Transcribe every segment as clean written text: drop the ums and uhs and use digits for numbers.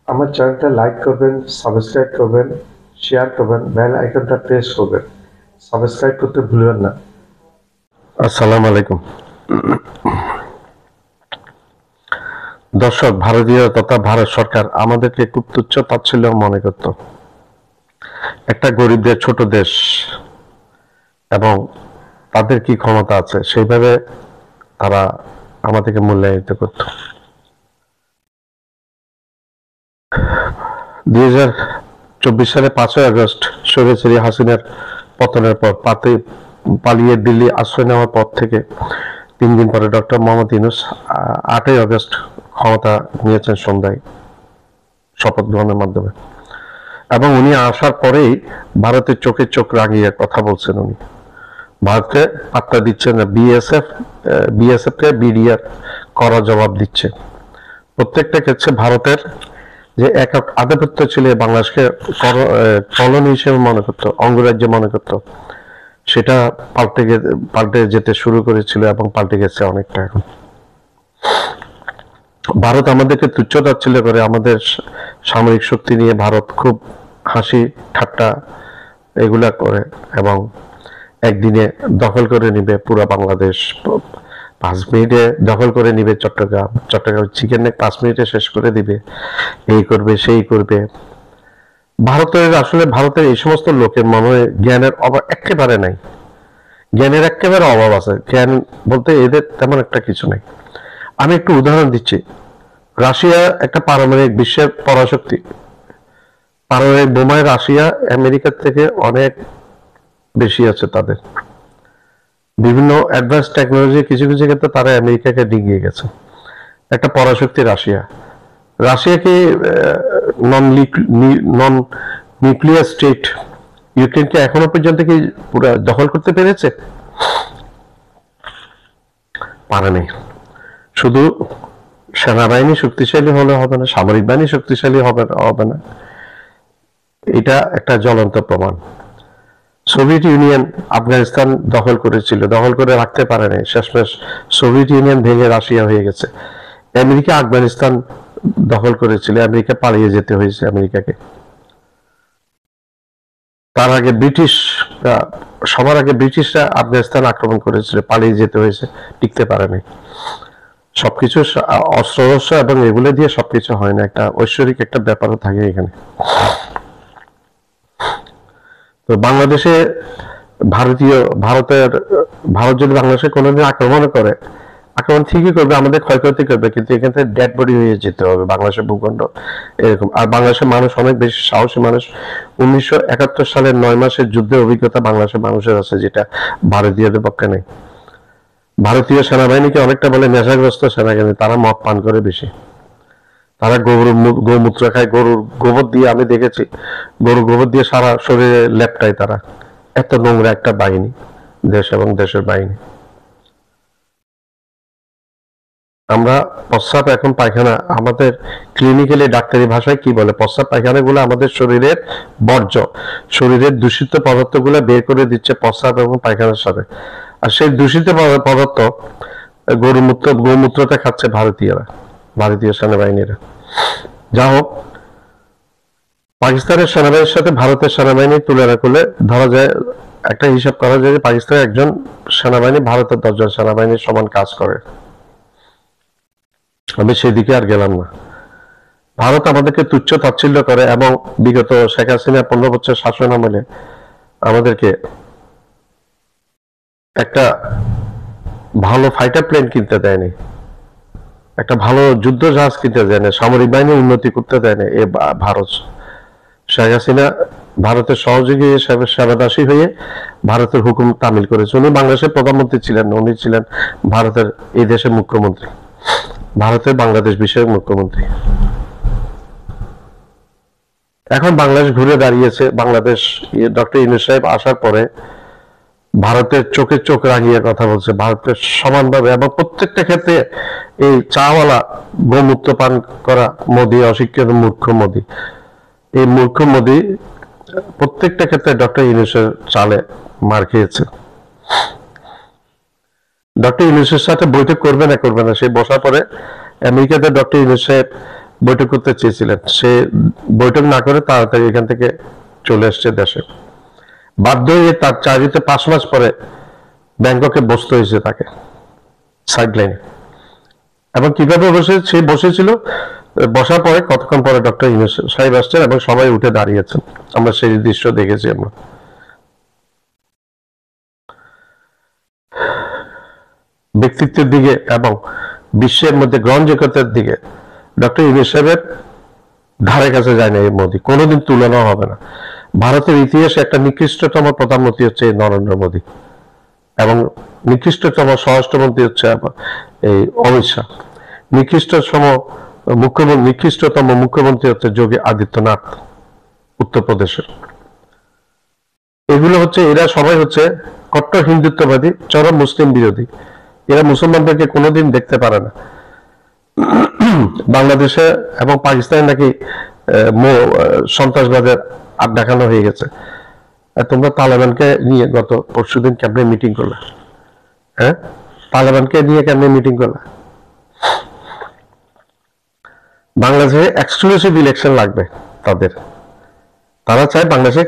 আমার চ্যানেলটা লাইক করবেন, সাবস্ক্রাইব করবেন, শেয়ার করবেন, বেল আইকনটা প্রেস করবেন। সাবস্ক্রাইব করতে ভুলবেন না। আসসালামু আলাইকুম দর্শক, ভারতীয় তথা ভারত সরকার আমাদেরকে খুব তুচ্ছ তাচ্ছিল্য মনে করত। একটা গরিবদের ছোট দেশ এবং তাদের কি ক্ষমতা আছে সেইভাবে তারা আমাদেরকে মূল্যায়িত করত। 2024 সালে 5ই আগস্ট স্বৈরাচারী হাসিনার পতনের পর পালিয়ে দিল্লি আশ্রয় নেওয়ার পর থেকে 3 দিন পরে ডক্টর মোহাম্মদ ইউনূস 8ই আগস্ট ক্ষমতা নিয়েছেন সন্ধ্যায় শপথ গ্রহণের মাধ্যমে। এবং উনি আসার পরেই ভারতের চোখে চোখ রাঙিয়ে কথা বলছেন। উনি ভারতকে পাত্তা দিচ্ছেন না। বিএসএফ কে বিডিআর কড়া জবাব দিচ্ছে। প্রত্যেকটা ক্ষেত্রে ভারতের যে একক আধিপত্য ছিল, বাংলাদেশকে কলোনি হিসেবে মনে করতো, অঙ্গরাজ্য মনে করতো, সেটা পাল্টে যেতে শুরু করেছিল এবং পাল্টে গেছে অনেকটা। এখন ভারত আমাদেরকে তুচ্ছ তাচ্ছিল্য করে। আমাদের সামরিক শক্তি নিয়ে ভারত খুব হাসি ঠাট্টা এগুলা করে এবং একদিনে দখল করে নিবে পুরো বাংলাদেশ। 5 মিনিটে দখল করে নিবে চট্টগ্রাম চিকেন নেক 5 মিনিটে শেষ করে দিবে, এই করবে সেই করবে। ভারতের এই সমস্ত লোকের মনে জ্ঞানের অভাব একেবারে নাই। জ্ঞানের একেবারে অভাব আছে। জ্ঞান বলতে এদের তেমন একটা কিছু নাই। আমি একটু উদাহরণ দিচ্ছি। রাশিয়া একটা পারমাণবিক বিশ্বের পরাশক্তি। পারমাণবিক বোমায় রাশিয়া আমেরিকার থেকে অনেক বেশি আছে। তাদের বিভিন্ন অ্যাডভান্স টেকনোলজি কিছু কিছু ক্ষেত্রে তারা আমেরিকাকে ডিগিয়ে গেছে। একটা পরাশক্তি রাশিয়া কি নন নিউক্লিয়ার স্টেট ইউক্রেনকে এখনো পর্যন্ত কি পুরো দখল করতে পেরেছে? পারেনি। শুধু সেনাবাহিনী শক্তিশালী হলে হবে না, সামরিক বাহিনী শক্তিশালী হবে না। এটা একটা জ্বলন্ত প্রমাণ। সোভিয়েত ইউনিয়ন আফগানিস্তান দখল করেছিল, দখল করে রাখতে পারেনি। শেষমেশ সোভিয়েত ইউনিয়ন ভেঙে রাশিয়া হয়ে গেছে। আমেরিকা আফগানিস্তান দখল করেছিল, আমেরিকা পালিয়ে যেতে হয়েছে আমেরিকাকে। তার আগে সবার আগে ব্রিটিশরা আফগানিস্তান আক্রমণ করেছিল, পালিয়ে যেতে হয়েছে, টিকতে পারেনি। সবকিছু অস্ত্র এবং এগুলো দিয়ে সবকিছু হয় না। একটা ঐশ্বরিক একটা ব্যাপারও থাকে এখানে। তো বাংলাদেশে ভারত যদি বাংলাদেশে কোনোদিন আক্রমণ করে, আক্রমণ ঠিকই করবে, আমাদের ক্ষয়ক্ষতি করবে, কিন্তু এখান থেকে ডেড বডি হয়ে যেতে হবে বাংলাদেশের ভূখণ্ড এরকম। আর বাংলাদেশের মানুষ অনেক বেশি সাহসী মানুষ। 1971 সালের 9 মাসের যুদ্ধের অভিজ্ঞতা বাংলাদেশের মানুষের আছে, যেটা ভারতীয়দের পক্ষে নেই। ভারতীয় সেনাবাহিনীকে অনেকটা বলে নেশাগ্রস্ত সেনাবাহিনী। তারা মদ পান করে বেশি, তারা গোমূত্র খায়, গরুর গোবর দিয়ে, আমি দেখেছি গরুর গোবর দিয়ে সারা শরীরে লেপটায় তারা। এত নোংরা একটা বাহিনী, দেশ এবং দেশের বাহিনী। আমরা প্রস্রাব এখন পায়খানা, আমাদের ক্লিনিক্যালি ডাক্তারি ভাষায় কি বলে, প্রস্রাব পায়খানা গুলো আমাদের শরীরের বর্জ্য, শরীরের দূষিত পদার্থ গুলো বের করে দিচ্ছে প্রস্রাব এবং পায়খানার সাথে। আর সেই দূষিত পদার্থ গোমূত্রতে খাচ্ছে ভারতীয় সেনাবাহিনীরা। যা হোক, পাকিস্তানের সেনাবাহিনীর সাথে ভারতের সেনাবাহিনীর তুলনা করলে ধরা যায়, একটা হিসাব করা যায় যে পাকিস্তানের একজন সেনাবাহিনী ভারতের 10 জন সেনাবাহিনীর সমান কাজ করে। আমি সেদিকে আর গেলাম না। ভারত আমাদেরকে তুচ্ছ তাচ্ছিল্য করে এবং বিগত শেখ হাসিনা 15 বছর শাসন আমলে আমাদেরকে একটা ভালো ফাইটার প্লেন কিনতে দেয়নি, একটা ভালো যুদ্ধ জাহাজ কিনতে দেয়নি, সামরিক বাহিনী উন্নতি করতে দেয়নি। এ ভারত, শেখ হাসিনা ভারতের সহযোগী হিসেবে সেবাদাসী হয়ে ভারতের হুকুম তামিল করেছে। উনি বাংলাদেশের প্রধানমন্ত্রী ছিলেন, উনি ছিলেন ভারতের এই দেশের মুখ্যমন্ত্রী, ভারতের বাংলাদেশ বিষয়ক মুখ্যমন্ত্রী। এখন বাংলাদেশ ঘুরে দাঁড়িয়েছে। বাংলাদেশ ডক্টর ইউনূস সাহেব আসার পরে ভারতের চোখে চোখ রাঙিয়ে কথা বলছে, ভারতের সমানভাবে। এবং প্রত্যেকটা ক্ষেত্রে এই চাওয়ালা গোমূত্র পান করা মোদী, অশিক্ষিত মূর্খ মোদী, এই মূর্খ মোদী প্রত্যেকটা ক্ষেত্রে ডক্টর ইউনূসের চালে মার খেয়েছে। ডক্টর ইউনূসের সাথে বৈঠক করবে না, সেই বসার পরে আমেরিকাতে ডক্টর ইউনূস সাহেব বৈঠক করতে চেয়েছিলেন, সে বৈঠক না করে তাড়াতাড়ি এখান থেকে চলে এসছে দেশে। বাধ্য হয়ে তার চাকরিতে 5 মাস পরে ব্যাংককে বসতে হয়েছে তাকে সাইডলাইনে। এবং কিভাবে সে বসেছিল, বসার পরে কতক্ষণ পরে ডক্টর ইউনূস সাহেব আসছেন এবং সবাই উঠে দাঁড়িয়েছেন। আমরা সেই দৃশ্য দেখেছি। আমরা ব্যক্তিত্বের দিকে এবং বিশ্বের মধ্যে গ্রহণযোগ্যতার দিকে ডক্টর ইউনূস সাহেবের ধারে কাছে যায় না এই মোদী, কোনোদিন তুলনা হবে না। ভারতের ইতিহাসে একটা নিকৃষ্টতম প্রধানমন্ত্রী হচ্ছে নরেন্দ্র মোদী এবং নিকৃষ্টতম স্বরাষ্ট্রমন্ত্রী হচ্ছে এই অমিত শাহ, নিকৃষ্টতম মুখ্যমন্ত্রী হচ্ছে যোগী আদিত্যনাথ উত্তরপ্রদেশের। এগুলো হচ্ছে, এরা সবাই হচ্ছে কট্টর হিন্দুত্ববাদী, চরম মুসলিম বিরোধী। এরা মুসলমানদেরকে কোনোদিন দেখতে পারে না। বাংলাদেশে এবং পাকিস্তানে নাকি সন্ত্রাসবাদের আড্ডাখানা হয়ে গেছে। তোমরা তালেবানকে নিয়ে গত পরশুদিন কেমনে মিটিং করলা? হ্যাঁ, তালেবানকে নিয়ে কেমনে মিটিং করলা? বাংলাদেশে এক্সক্লুসিভ ইলেকশন লাগবে তাদের। তারা চায় বাংলাদেশে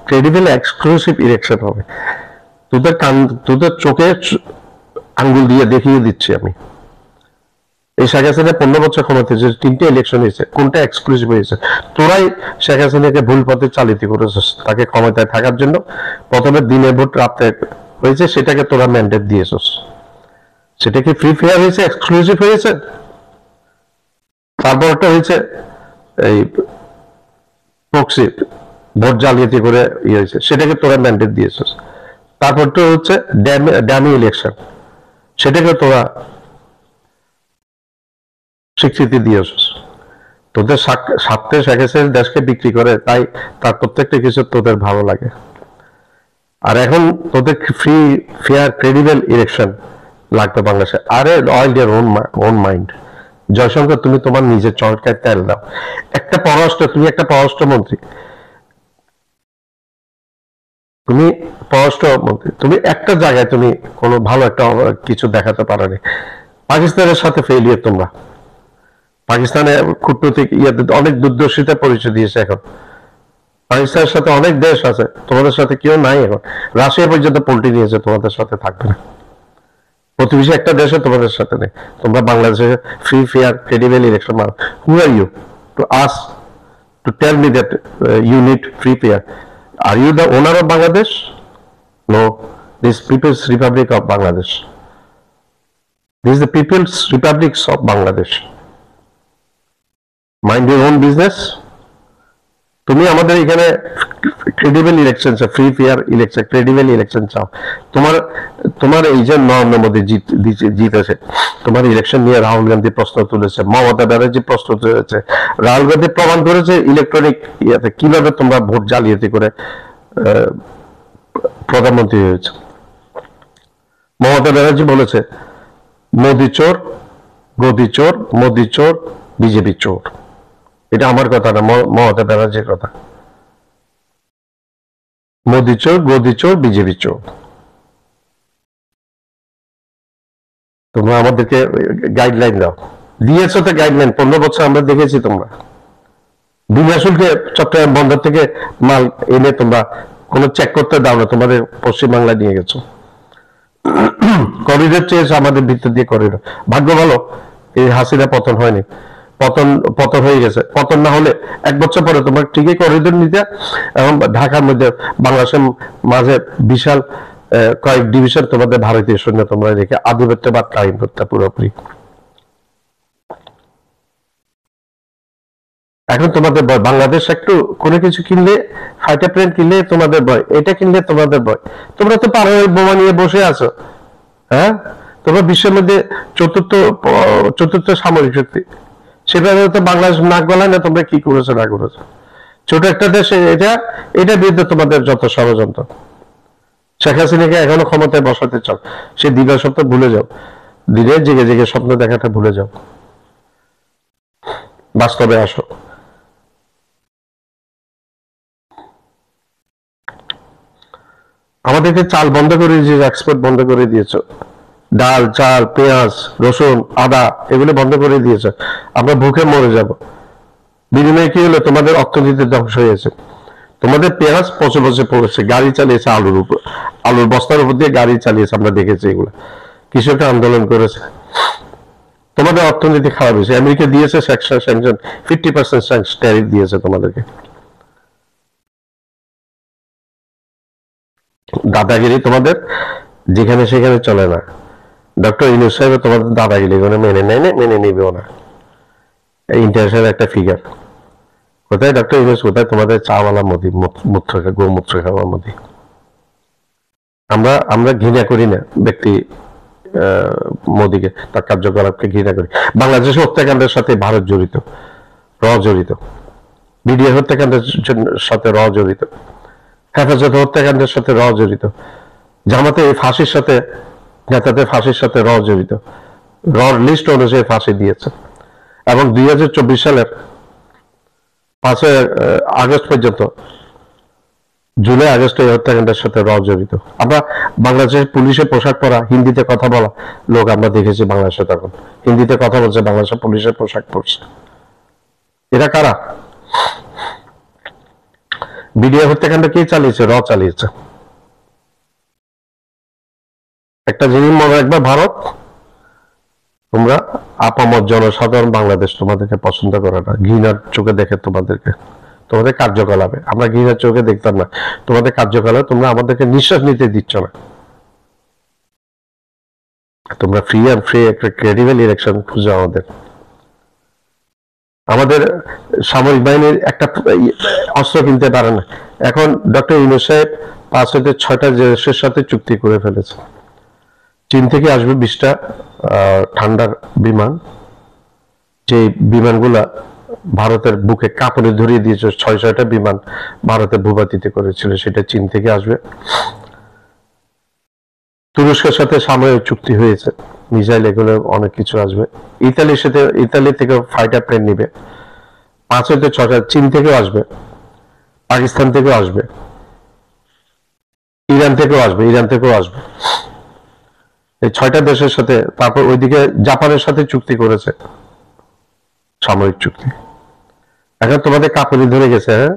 ক্রেডিবল এক্সক্লুসিভ ইলেকশন হবে। তোদের চোখে আঙ্গুল দিয়ে দেখিয়ে দিচ্ছি আমি। এই শেখ হাসিনা 15 বছর ক্ষমতা, যে 3টে ইলেকশন হয়েছে, কোনটা এক্সক্লুসিভ হয়েছে? তোরাই শেখ হাসিনাকে ভুল পথে চালিত করেছিস তাকে ক্ষমতায় থাকার জন্য। প্রথমে দিনের ভোট রাতে হয়েছে, সেটাকে তোরা ম্যান্ডেট দিয়েছিস। সেটা কি ফ্রি ফেয়ার হয়েছে, এক্সক্লুসিভ হয়েছে? তারপরটা হয়েছে এই প্রক্সি, ভোট জালিয়াতি করে ইয়ে হয়েছে, সেটাকে তোরা ম্যান্ডেট দিয়েছিস। তারপরটা হচ্ছে ড্যামি ইলেকশন, সেটাকে তোরা স্বীকৃতি দিয়েছিস। তোদের স্বার্থে শেখ হাসিনা দেশকে বিক্রি করে, তাই তার প্রত্যেকটা কিছু তোদের ভালো লাগে। আর এখন তোদের ফ্রি ফেয়ার ক্রেডিবল ইলেকশন লাগবে বাংলাদেশে। আরে oil your own mind. Jaishankar, তুমি তোমার নিজের চরকায় তেল দাও। তুমি একটা পররাষ্ট্রমন্ত্রী, তুমি একটা জায়গায় তুমি কোনো ভালো একটা কিছু দেখাতে পারোনি। পাকিস্তানের সাথে ফেলিয়ার তোমরা। পাকিস্তানে কূটনৈতিক অনেক দুর্দর্শিতা পরিচয় দিয়েছে। এখন পাকিস্তানের সাথে অনেক দেশ আছে, তোমাদের সাথে কেউ নাই। এখন রাশিয়া পর্যন্ত পোল্টি নিয়েছে, তোমাদের সাথে থাকবে না। প্রতিবেশী একটা দেশে তোমাদের সাথে নেই। তোমরা বাংলাদেশে ফ্রি ফেয়ার ক্রেডিবল ইলেকশন মানো। Who are you to us to tell me that you need free fair? Are you the owner of Bangladesh? No, this people's republic of Bangladesh. This the people's republics of Bangladesh. Mind your own business. তুমি আমাদের এখানে credible election চাও, free fair election, credible election চাও। তোমার এই যে নরেন্দ্র মোদী জিতেছে, তোমার ইলেকশন নিয়ে রাহুল গান্ধী প্রশ্ন তুলেছে, মমতা ব্যানার্জি প্রশ্ন তুলেছে। রাহুল গান্ধী প্রমাণ করেছে ইলেকট্রনিক ইয়াতে কিভাবে তোমরা ভোট জালিয়াতি করে প্রধানমন্ত্রী হয়েছে। মমতা ব্যানার্জি বলেছে মোদী চোর, গদি চোর, মোদী চোর, বিজেপি চোর। এটা আমার কথা না, মমতা ব্যানার্জির কথা। মোদী চোর, গদি চোর, বিজেপি চোর। তোমরা আমাদেরকে গাইডলাইন দাও। দিয়েছো তো গাইডলাইন, 15 বছর আমরা দেখেছি। তোমরা বিনা শুল্কে চট্টগ্রাম বন্দর থেকে মাল এনে তোমরা কোনো চেক করতে দাও না, তোমাদের পশ্চিমবাংলায় নিয়ে গেছো। করিডোর চেয়েছে আমাদের ভিতর দিয়ে করিডোর। ভাগ্য ভালো এই হাসিনা পতন হয়নি, পতন হয়ে গেছে। পতন না হলে 1 বছর পরে তোমরা ঠিকই করিডোর নিতে, এবং ঢাকার মধ্যে বাংলাদেশের মাঝে বিশাল কয়েক ডিভিশন তোমাদের ভারতীয় সৈন্য তোমরা রেখে আধিপত্যবাদ কায়েম করতে পুরোপুরি। এখন তোমাদের ভয়, বাংলাদেশ একটু কোনো কিছু কিনলে, ফাইটার প্লেন কিনলে তোমাদের ভয়, এটা কিনলে তোমাদের ভয়। তোমরা তো পারমাণবিক বোমা নিয়ে বসে আছো। হ্যাঁ, তোমরা বিশ্বের মধ্যে চতুর্থ সামরিক শক্তি, সেভাবে তো বাংলাদেশ নাক গলায় না। তোমরা কি করেছো না করেছো? ছোট একটা দেশে এটা বিরুদ্ধে তোমাদের যত ষড়যন্ত্র। শেখ হাসিনাকে এখনো ক্ষমতায় বসাতে চাও, সে দিবা স্বপ্ন ভুলে যাও। দিনে জেগে জেগে স্বপ্ন দেখাটা ভুলে যাও, বাস্তবে আসো। আমাদেরকে চাল বন্ধ করে দিয়েছো, এক্সপোর্ট বন্ধ করে দিয়েছো। ডাল, চাল, পেঁয়াজ, রসুন, আদা এগুলো বন্ধ করে দিয়েছে। আমরা ভুখে মরে যাব। বিনিময়ে কি হলো? তোমাদের অর্থনীতি ধ্বংস হয়েছে। তোমাদের পেঁয়াজ পচে পচে পড়েছে, গাড়ি চালিয়েছে আলুর উপর, আলুর বস্তার উপর দিয়ে গাড়ি চালিয়েছে, আমরা দেখেছি এগুলো। কৃষকরা আন্দোলন করেছে। তোমাদের অর্থনীতি খারাপ হয়েছে। আমেরিকা দিয়েছে স্যাংশন, 50% ট্যারিফ দিয়েছে তোমাদেরকে। দাদাগিরি তোমাদের যেখানে সেখানে চলে না। ডক্টর ইউনূস সাহেব তোমাদের দাদাগিরি এগুলো মেনে নেয় না, মেনে নিবেও না। ইন্টারন্যাশনাল একটা ফিগার। কোথায় ডক্টর ইউনূস, কোথায় তোমাদের চাওয়ালা মোদি, গোমূত্র খাওয়া মোদি। আমরা ঘৃণা করি না ব্যক্তি মোদিকে, তার কার্যকলাপকে ঘৃণা করি। বাংলাদেশের হত্যাকাণ্ডের সাথে ভারত জড়িত, জড়িত। বিডিআর হত্যাকাণ্ডের সাথে জড়িত, হেফাজত হত্যাকাণ্ডের সাথে জড়িত, জামাতে ফাঁসির সাথে, নেতাদের ফাঁসির সাথে জড়িত। লিস্ট অনুযায়ী ফাঁসি দিয়েছে। এবং 2024 সালের 5 আগস্ট পর্যন্ত, জুলাই আগস্ট এই হত্যাকাণ্ডের সাথে জড়িত। আমরা বাংলাদেশের পুলিশের পোশাক পরা, হিন্দিতে কথা বলা লোক আমরা দেখেছি বাংলাদেশে, তখন হিন্দিতে কথা বলছে, বাংলাদেশের পুলিশের পোশাক পরছে। এরা কারা? বিডিআর হত্যাকাণ্ড কে চালিয়েছে? চালিয়েছে। একটা জিনিস মনে রাখবে, ভারত, তোমরা আপামর জনসাধারণ বাংলাদেশ তোমাদেরকে পছন্দ করে না, ঘৃণার চোখে দেখে তোমাদেরকে, তোমাদের কার্যকলাপে। আমরা ঘৃণার চোখে দেখতাম না তোমাদের কার্যকলাপে। তোমরা আমাদেরকে নিঃশ্বাস নিতে দিচ্ছ না। তোমরা ফ্রি একটা ক্রেডিবল ইলেকশন খুঁজো। আমাদের সামরিক বাহিনীর একটা অস্ত্র কিনতে পারে না। এখন ডক্টর ইউনূস সাহেব 5 হতে 6টা দেশের সাথে চুক্তি করে ফেলেছে। চীন থেকে আসবে 20টা ঠান্ডার বিমান, যে বিমানগুলা ভারতের বুকে কাপড়ে ধরিয়ে দিয়েছে। 6-6টা বিমান ভারতের ভূপাতিতে করেছিল, সেটা চীন থেকে আসবে। তুরস্কের সাথে সামরিক চুক্তি হয়েছে, মিসাইল, এগুলো অনেক কিছু আসবে। ইতালি থেকে ফাইটার প্লেন নিবে 5 হতে 6টা। চীন থেকেও আসবে, পাকিস্তান থেকেও আসবে, ইরান থেকেও আসবে। এই 6টা দেশের সাথে। তারপর ওইদিকে জাপানের সাথে চুক্তি করেছে, সামরিক চুক্তি। এখন তোমাদের কাপড়ি ধরে গেছে। হ্যাঁ,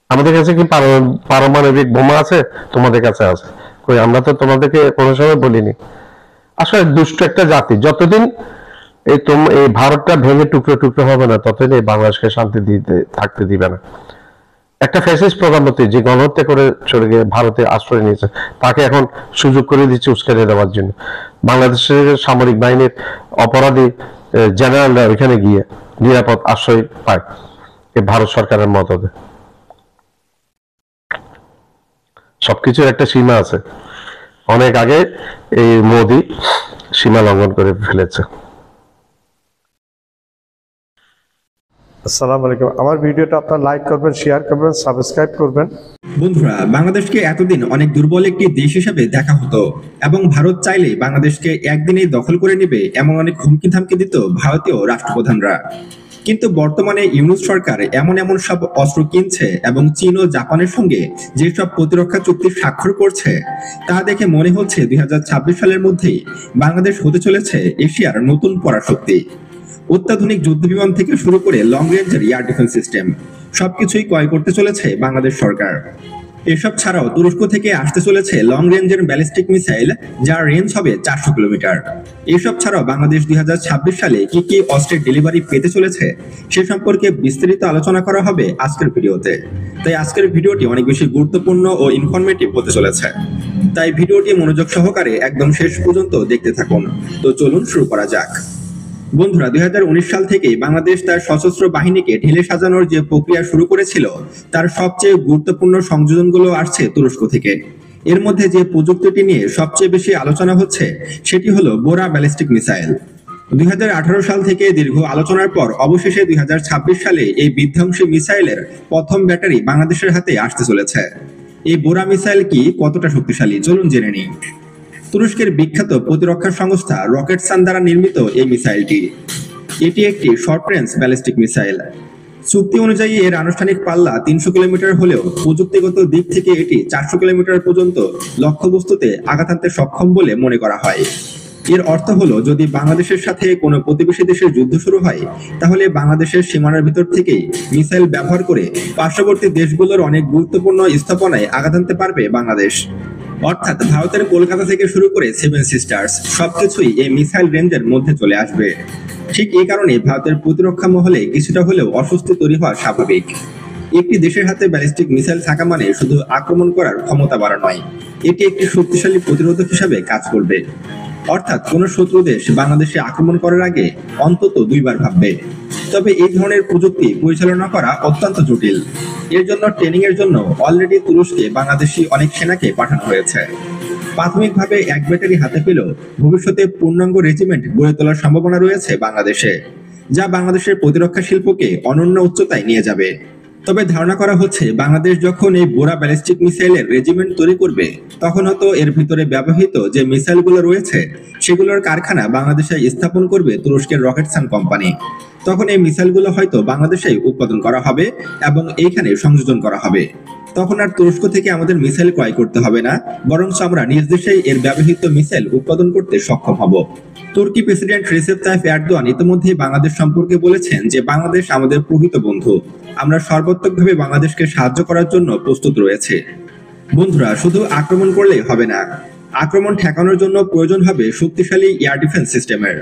আমাদের কাছে কি পারমাণবিক বোমা আছে? তোমাদের কাছে আছে। কই, আমরা তো তোমাদেরকে কোনো সময় বলিনি। আসলে দুষ্ট একটা জাতি। যতদিন এই ভারতটা ভেঙে টুকরো টুকরো হবে না, ততদিন এই বাংলাদেশকে শান্তি থাকতে দিবে না। একটা ফ্যাসিস্ট প্রধানমন্ত্রী যে গণহত্যা করে চলে গিয়ে ভারতে আশ্রয় নিয়েছে, তাকে এখন সুযোগ করে দিচ্ছে উস্কানি দেওয়ার জন্য। বাংলাদেশের সামরিক বাহিনীর অপরাধী জেনারেলরা ওইখানে গিয়ে নিরাপদ আশ্রয় পায় এই ভারত সরকারের মদতে। সবকিছুর একটা সীমা আছে। অনেক আগে এই মোদি সীমা লঙ্ঘন করে ফেলেছে। আসসালামু আলাইকুম। আমার ভিডিওটা আপনারা লাইক করবেন, শেয়ার করবেন, সাবস্ক্রাইব করবেন। বন্ধুরা, বাংলাদেশকে এতদিন অনেক দুর্বল একটি দেশ হিসেবে দেখা হতো এবং ভারত চাইলে বাংলাদেশকে একদিনেই দখল করে নেবে এমন অনেক হুমকি ধামকি দিত ভারতীয় রাষ্ট্রপ্রধানরা। কিন্তু বর্তমানে ইউনূস সরকার এমন সব অস্ত্র কিনছে এবং চীন ও জাপানের সঙ্গে যেসব প্রতিরক্ষা চুক্তি স্বাক্ষর করছে, তা দেখে মনে হচ্ছে 2026 সালের মধ্যেই বাংলাদেশ হতে চলেছে এশিয়ার নতুন পরাশক্তি। অত্যাধুনিক যুদ্ধ বিমান থেকে শুরু করে লং রেঞ্জের এয়ার ডিফেন্স সিস্টেম সবকিছুই ক্রয় করতে চলেছে বাংলাদেশ সরকার। এসব ছাড়াও তুরস্ক থেকে আসতে চলেছে লং রেঞ্জের ব্যালিস্টিক মিসাইল, যার রেঞ্জ হবে 400 কিলোমিটার। এসব ছাড়াও বাংলাদেশ 2026 সালে কি কি অস্ত্রের ডেলিভারি পেতে চলেছে সে সম্পর্কে বিস্তারিত আলোচনা করা হবে আজকের ভিডিওতে। তাই আজকের ভিডিওটি অনেক বেশি গুরুত্বপূর্ণ ও ইনফরমেটিভ হতে চলেছে। তাই ভিডিওটি মনোযোগ সহকারে একদম শেষ পর্যন্ত দেখতে থাকুন। তো চলুন শুরু করা যাক। বন্ধুরা, 2019 সাল থেকেই বাংলাদেশ তার সশস্ত্র বাহিনীকে ঢেলে সাজানোর যে প্রক্রিয়া শুরু করেছিল, তার সবচেয়ে গুরুত্বপূর্ণ সংযোজনগুলো আসছে তুরস্ক থেকে। এর মধ্যে যে প্রযুক্তিটি নিয়ে সবচেয়ে বেশি আলোচনা হচ্ছে সেটি হলো বোরা ব্যালিস্টিক মিসাইল। 2018 সাল থেকে দীর্ঘ আলোচনার পর অবশেষে 2026 সালে এই বিধ্বংসী মিসাইলের প্রথম ব্যাটারি বাংলাদেশের হাতে আসতে চলেছে। এই বোরা মিসাইল কি, কতটা শক্তিশালী, চলুন জেনে নিই। তুরস্কের বিখ্যাত প্রতিরক্ষা সংস্থা রকেটসান দ্বারা নির্মিত এই মিসাইলটি। এটি একটি শর্ট রেঞ্জ ব্যালিস্টিক মিসাইল। চুক্তি অনুযায়ী এর আনুষ্ঠানিক পাল্লা 300 কিলোমিটার হলেও প্রযুক্তিগত দিক থেকে এটি 400 কিলোমিটার পর্যন্ত লক্ষ্যবস্তুতে আঘাত আনতে সক্ষম বলে মনে করা হয়। এর অর্থ হলো, যদি বাংলাদেশের সাথে কোনো প্রতিবেশী দেশের যুদ্ধ শুরু হয়, তাহলে বাংলাদেশের সীমানার ভিতর থেকেই মিসাইল ব্যবহার করে পার্শ্ববর্তী দেশগুলোর অনেক গুরুত্বপূর্ণ স্থাপনায় আঘাত আনতে পারবে বাংলাদেশ। অর্থাৎ ভারতের কলকাতা থেকে শুরু করে সেভেন সিস্টার্স সবকিছুই এই মিসাইল রেঞ্জের মধ্যে চলে আসবে। ঠিক এই কারণে ভারতের প্রতিরক্ষা মহলে কিছুটা হলেও অস্বস্তি তৈরি হওয়া স্বাভাবিক। একটি দেশের হাতে ব্যালিস্টিক মিসাইল থাকা মানে শুধু আক্রমণ করার ক্ষমতা বাড়া নয়, এটি একটি শক্তিশালী প্রতিরোধক হিসাবে কাজ করবে। অর্থাৎ কোন শত্রু দেশ বাংলাদেশে আক্রমণ করার আগে অন্তত 2 বার ভাববে। তবে এই ধরনের প্রযুক্তি পরিচালনা করা অত্যন্ত জটিল। এর জন্য ট্রেনিং এর জন্য অলরেডি তুরস্কে বাংলাদেশি অনেক সেনাকে পাঠানো হয়েছে। প্রাথমিকভাবে এক ব্যাটারি হাতে পেলেও ভবিষ্যতে পূর্ণাঙ্গ রেজিমেন্ট গড়ে তোলার সম্ভাবনা রয়েছে বাংলাদেশে, যা বাংলাদেশের প্রতিরক্ষা শিল্পকে অনন্য উচ্চতায় নিয়ে যাবে। তবে ধারণা করা হচ্ছে, বাংলাদেশ যখন এই বোরা ব্যালিস্টিক মিসাইলের রেজিমেন্ট তৈরি করবে, তখন হয়তো এর ভিতরে ব্যবহৃত যে মিসাইলগুলো রয়েছে সেগুলোর কারখানা বাংলাদেশে স্থাপন করবে তুরস্কের রকেটসান কোম্পানি। তখন এই মিসাইলগুলো হয়তো বাংলাদেশেই উৎপাদন করা হবে এবং এইখানে সংযোজন করা হবে। তখন আর তুরস্ক থেকে আমাদের মিসাইল ক্রয় করতে হবে না, বরং আমরা নিজ দেশেই এর ব্যবহৃত মিসাইল উৎপাদন করতে সক্ষম হব। তুর্কি প্রেসিডেন্ট রিসেপ তাইপ এরদোয়ান ইতিমধ্যেই বাংলাদেশ সম্পর্কে বলেছেন যে বাংলাদেশ আমাদের প্রকৃত বন্ধু, আমরা সর্বাত্মকভাবে বাংলাদেশকে সাহায্য করার জন্য প্রস্তুত রয়েছে। বন্ধুরা, শুধু আক্রমণ করলেই হবে না, আক্রমণ ঠেকানোর জন্য প্রয়োজন হবে শক্তিশালী এয়ার ডিফেন্স সিস্টেমের।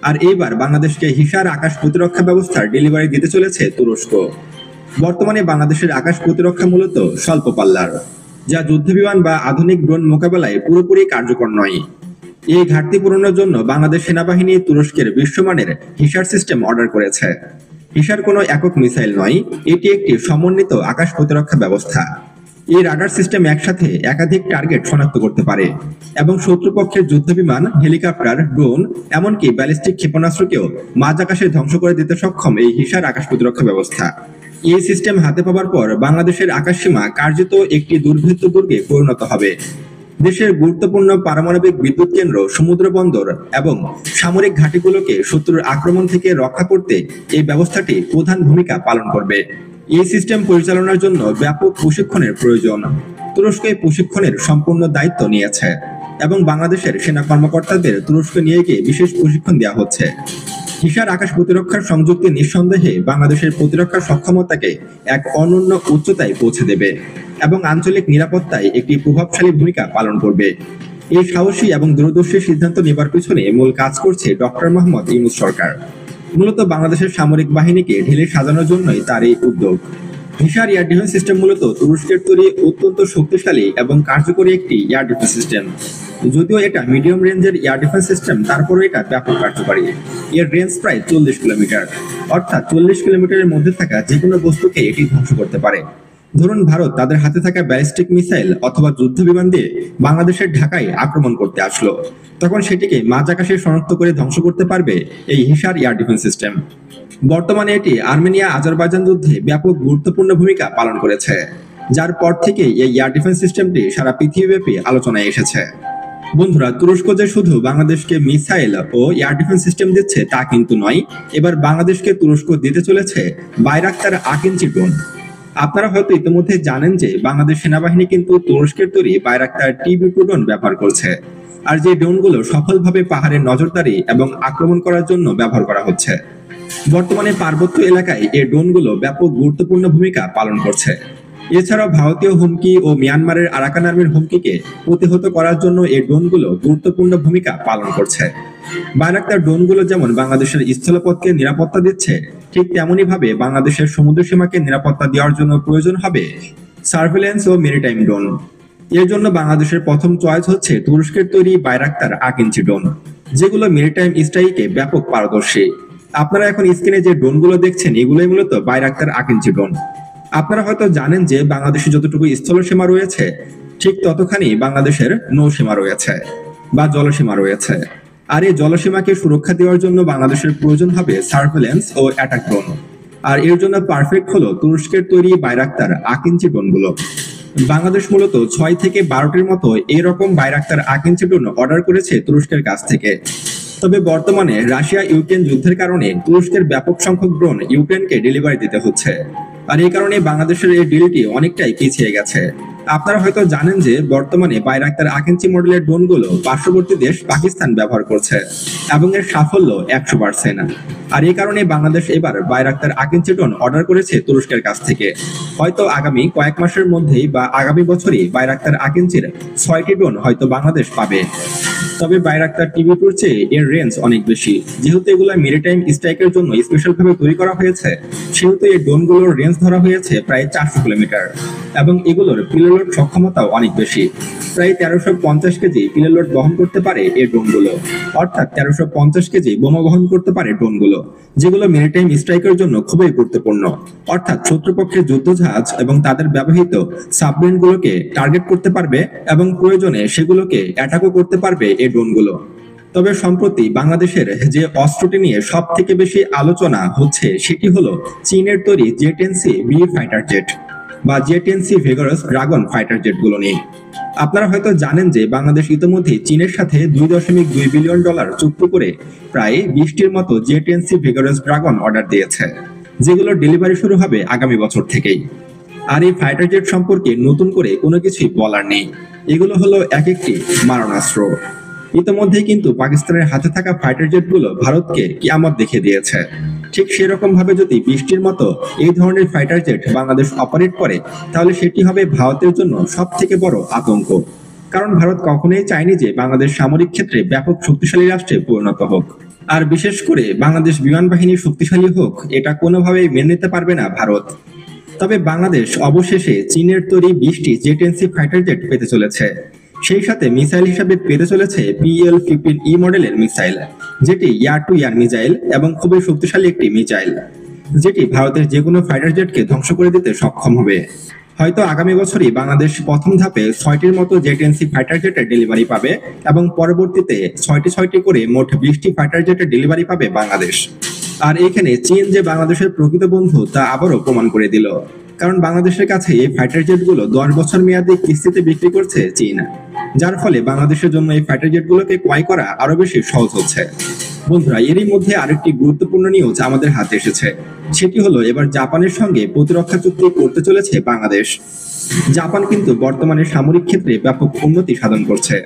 আর এইবার বাংলাদেশকে হিসার আকাশ প্রতিরক্ষা ব্যবস্থার ডেলিভারি দিতে চলেছে তুরস্ক। বর্তমানে বাংলাদেশের আকাশ প্রতিরক্ষা মূলত স্বল্প পাল্লার, যা যুদ্ধবিমান বা আধুনিক ড্রোন মোকাবেলায় পুরোপুরি কার্যকর নয়। এই ঘাটতি পূরণের জন্য বাংলাদেশ সেনাবাহিনী তুরস্কের বিশ্বমানের হিসার সিস্টেম অর্ডার করেছে। হিসার কোনো একক মিসাইল নয়, এটি একটি সমন্বিত আকাশ প্রতিরক্ষা ব্যবস্থা। এই রাডার সিস্টেম একসাথে একাধিক টার্গেট শনাক্ত করতে পারে এবং শত্রুপক্ষের যুদ্ধবিমান, হেলিকপ্টার, ড্রোন, এমনকি ব্যালিস্টিক ক্ষেপণাস্ত্রকেও মাঝ আকাশে ধ্বংস করে দিতে সক্ষম এই হিসার আকাশ প্রতিরক্ষা ব্যবস্থা। এই সিস্টেম হাতে পাওয়ার পর বাংলাদেশের আকাশসীমা কার্যত একটি দুর্ভেদ্য দুর্গে পরিণত হবে। দেশের গুরুত্বপূর্ণ পারমাণবিক বিদ্যুৎ কেন্দ্র, সমুদ্র বন্দর এবং সামরিক ঘাঁটিগুলোকে শত্রুর আক্রমণ থেকে রক্ষা করতে এই ব্যবস্থাটি প্রধান ভূমিকা পালন করবে। এই সিস্টেম পরিচালনার জন্য ব্যাপক প্রশিক্ষণের প্রয়োজন। তুরস্ক এই প্রশিক্ষণের সম্পূর্ণ দায়িত্ব নিয়েছে এবং বাংলাদেশের সেনা কর্মকর্তাদের তুরস্কে নিয়ে গিয়ে বিশেষ প্রশিক্ষণ দেওয়া হচ্ছে। হিসার আকাশ প্রতিরক্ষার সংযুক্তি নিঃসন্দেহে বাংলাদেশের প্রতিরক্ষা সক্ষমতাকে এক অনন্য উচ্চতায় পৌঁছে দেবে এবং আঞ্চলিক নিরাপত্তায় একটি প্রভাবশালী ভূমিকা পালন করবে। এই সাহসী এবং দূরদর্শী সিদ্ধান্ত নেবার পিছনে মূল কাজ করছে ডক্টর মোহাম্মদ ইউনূস সরকার। মূলত বাংলাদেশের সামরিক বাহিনীকে ঢেলে সাজানোর জন্যই তার এই উদ্যোগ। হিসার এয়ার ডিফেন্স সিস্টেম মূলত তুরস্কের তৈরি অত্যন্ত শক্তিশালী এবং কার্যকরী একটি এয়ার ডিফেন্স সিস্টেম। যদিও এটা মিডিয়াম রেঞ্জের এয়ার ডিফেন্স সিস্টেম, তারপরেও এটা ব্যাপক কার্যকরী। এর রেঞ্জ প্রায় 40 কিলোমিটার, অর্থাৎ 40 কিলোমিটারের মধ্যে থাকা যে কোনো বস্তুকে এটি ধ্বংস করতে পারে। ধরুন ভারত তাদের হাতে থাকা ব্যালিস্টিক মিসাইল অথবা যুদ্ধ বিমান দিয়ে বাংলাদেশের ঢাকায় আক্রমণ করতে আসলো, তখন সেটিকে মাঝ আকাশে শনাক্ত করে ধ্বংস করতে পারবে এই হিসার এয়ার ডিফেন্স সিস্টেম। বর্তমানে এটি আর্মেনিয়া আজারবাইজান যুদ্ধে ব্যাপক গুরুত্বপূর্ণ ভূমিকা পালন করেছে, যার পর থেকে এই এয়ার ডিফেন্স সিস্টেমটি সারা পৃথিবীব্যাপী আলোচনায় এসেছে। বন্ধুরা, তুরস্ক যে শুধু বাংলাদেশকে মিসাইল ও এয়ার ডিফেন্স সিস্টেম দিচ্ছে তা কিন্তু নয়, এবার বাংলাদেশকে তুরস্ক দিতে চলেছে বাইরাক্তার আকিঞ্চি ড্রোন। আপনারা হয়তো ইতিমধ্যে জানেন যে বাংলাদেশ সেনাবাহিনী কিন্তু তুরস্কের তৈরি বাইরাক্তার TB2 ড্রোন ব্যবহার করছে, আর যে ড্রোনগুলো সফলভাবে পাহাড়ের নজরদারি এবং আক্রমণ করার জন্য ব্যবহার করা হচ্ছে। বর্তমানে পার্বত্য এলাকায় এই ড্রোনগুলো ব্যাপক গুরুত্বপূর্ণ ভূমিকা পালন করছে। এছাড়াও ভারতীয় হুমকি ও মিয়ানমারের আরাকান আর্মির হুমকিকে প্রতিহত করার জন্য এই ড্রোনগুলো গুরুত্বপূর্ণ ভূমিকা পালন করছে। বাইরাক্তার ড্রোনগুলো যেমন বাংলাদেশের স্থলপথকে নিরাপত্তা দিচ্ছে, ঠিক তেমনি ভাবে বাংলাদেশের সমুদ্র সীমাকে নিরাপত্তা দেওয়ার জন্য প্রয়োজন হবে সার্ভেলেন্স ও মেরিটাইম ড্রোন। এর জন্য বাংলাদেশের প্রথম চয়েস হচ্ছে তুরস্কের তৈরি বাইরাক্তার আকিঞ্চি ড্রোন, যেগুলো মেরিটাইম স্ট্রাইকে ব্যাপক পারদর্শী। আপনারা এখন স্ক্রিনে যে ড্রোনগুলো দেখছেন, এগুলোই মূলত বাইরাক্তার আকিঞ্চি ড্রোন। আপনারা হয়তো জানেন যে বাংলাদেশে যতটুকু স্থলসীমা রয়েছে, ঠিক ততখানি বাংলাদেশের নৌসীমা রয়েছে বা জলসীমা রয়েছে। আর এই জলসীমাকে সুরক্ষা দেওয়ার জন্য বাংলাদেশের প্রয়োজন হবে সার্ভেলেন্স ও অ্যাটাক ড্রোন। আর এর জন্য পারফেক্ট হলো তুরস্কের তৈরি বাইরাক্তার আকিঞ্চি ড্রোনগুলো। বাংলাদেশ মূলত 6 থেকে 12টির মতো এরকম বাইরাক্তার আকিঞ্চি ড্রোন অর্ডার করেছে তুরস্কের কাছ থেকে। তবে বর্তমানে রাশিয়া ইউক্রেন যুদ্ধের কারণে তুরস্কের ব্যাপক সংখ্যক ড্রোন ইউক্রেনকে ডেলিভারি দিতে হচ্ছে, আর এই কারণে বাংলাদেশের এই ডিলটি অনেকটাই পিছিয়ে গেছে। আপনারা হয়তো জানেন যে বর্তমানে বাইরাক্তার আকাঙ্ক্ষী মডেলের ড্রোনগুলো পার্শ্ববর্তী দেশ পাকিস্তান ব্যবহার করছে এবং এর সাফল্য 100%। আর এই কারণে বাংলাদেশ এবার বাইরাক্তার আকাঙ্ক্ষী ড্রোন অর্ডার করেছে তুরস্কের কাছ থেকে। হয়তো আগামী কয়েক মাসের মধ্যেই বা আগামী বছরই বাইরাক্তার আকাঙ্ক্ষীর 6টি ড্রোন হয়তো বাংলাদেশ পাবে। তবে বাইরাক্তার টিভি-2 চেয়ে এর রেঞ্জ অনেক বেশি। যেহেতু এগুলো মেরিটাইম স্ট্রাইকের জন্য স্পেশালভাবে তৈরি করা হয়েছে, সেহেতু এই ড্রোনগুলোর রেঞ্জ ধরা হয়েছে প্রায় 400 কিলোমিটার এবং এগুলোর পিলোড সক্ষমতাও অনেক বেশি। প্রায় 1350 কেজি পিলোড বহন করতে পারে এই ড্রোনগুলো, অর্থাৎ 1350 কেজি বোমা বহন করতে পারে ড্রোনগুলো, যেগুলো মেরিটাইম স্ট্রাইকের জন্য খুবই গুরুত্বপূর্ণ। অর্থাৎ শত্রুপক্ষের যুদ্ধজাহাজ এবং তাদের ব্যবহৃত সাবমেরিনগুলোকে টার্গেট করতে পারবে এবং প্রয়োজনে সেগুলোকে অ্যাটাকও করতে পারবে এই ড্রোনগুলো। তবে সম্প্রতি বাংলাদেশের যে অস্ত্রটি নিয়ে সব থেকে বেশি আলোচনা হচ্ছে সেটি হলো চীনের তৈরি J-10C বি ফাইটার জেট বা J-10C ভেগারাস ড্রাগন ফাইটার জেটগুলো নিয়ে। আপনারা হয়তো জানেন যে বাংলাদেশ ইতিমধ্যে চীনের সাথে $2.2 বিলিয়ন চুক্তি করে প্রায় 20টির মতো J-10C ভেগারাস ড্রাগন অর্ডার দিয়েছে, যেগুলোর ডেলিভারি শুরু হবে আগামী বছর থেকেই। আর এই ফাইটার জেট সম্পর্কে নতুন করে কোনো কিছুই বলার নেই, এগুলো হলো এক একটি মারণাস্ত্র। ইতিমধ্যেই কিন্তু পাকিস্তানের হাতে থাকা ফাইটার জেটগুলো ভারতকে কিয়ামত দেখিয়ে দিয়েছে। ঠিক সেরকম ভাবে যদি 20টির মতো এই ধরনের ফাইটার জেট বাংলাদেশ অপারেট করে, তাহলে সেটি হবে ভারতের জন্য সব থেকে বড় আতঙ্ক। কারণ ভারত কখনোই চায়নি যে বাংলাদেশ সামরিক ক্ষেত্রে ব্যাপক শক্তিশালী রাষ্ট্রে পরিণত হোক। আর বিশেষ করে বাংলাদেশ বিমান বাহিনী শক্তিশালী হোক, এটা কোনোভাবেই মেনে নিতে পারবে না ভারত। তবে বাংলাদেশ অবশেষে চীনের তৈরি 20টি J-10C ফাইটার জেট পেতে চলেছে। সেই সাথে মিসাইল হিসাবে পেতে চলেছে PL-15E মডেলের মিসাইল, যেটি এয়ার টু এয়ার মিসাইল এবং খুবই শক্তিশালী একটি মিসাইল, যেটি ভারতের যে কোনো ফাইটার জেটকে ধ্বংস করে দিতে সক্ষম হবে। হয়তো আগামী বছরই বাংলাদেশ প্রথম ধাপে 6টির মতো J-10C ফাইটার জেটের ডেলিভারি পাবে এবং পরবর্তীতে 6টি করে মোট 20টি ফাইটার জেটের ডেলিভারি পাবে বাংলাদেশ। আর এখানে চীন যে বাংলাদেশের প্রকৃত বন্ধু তা আবারও প্রমাণ করে দিল, কারণ বাংলাদেশের কাছে এই ফাইটার জেটগুলো 10 বছর মেয়াদী কিস্তিতে বিক্রি করছে চীন, যার ফলে বাংলাদেশের জন্য এই ফাইটার জেটগুলোকে ক্রয় করা আরো বেশি সহজ হচ্ছে। বন্ধুরা, এরই মধ্যে আরেকটি গুরুত্বপূর্ণ নিউজ আমাদের হাতে এসেছে, সেটি হলো এবার জাপানের সঙ্গে প্রতিরক্ষা চুক্তি করতে চলেছে বাংলাদেশ। জাপান কিন্তু বর্তমানে সামরিক ক্ষেত্রে ব্যাপক উন্নতি সাধন করছে।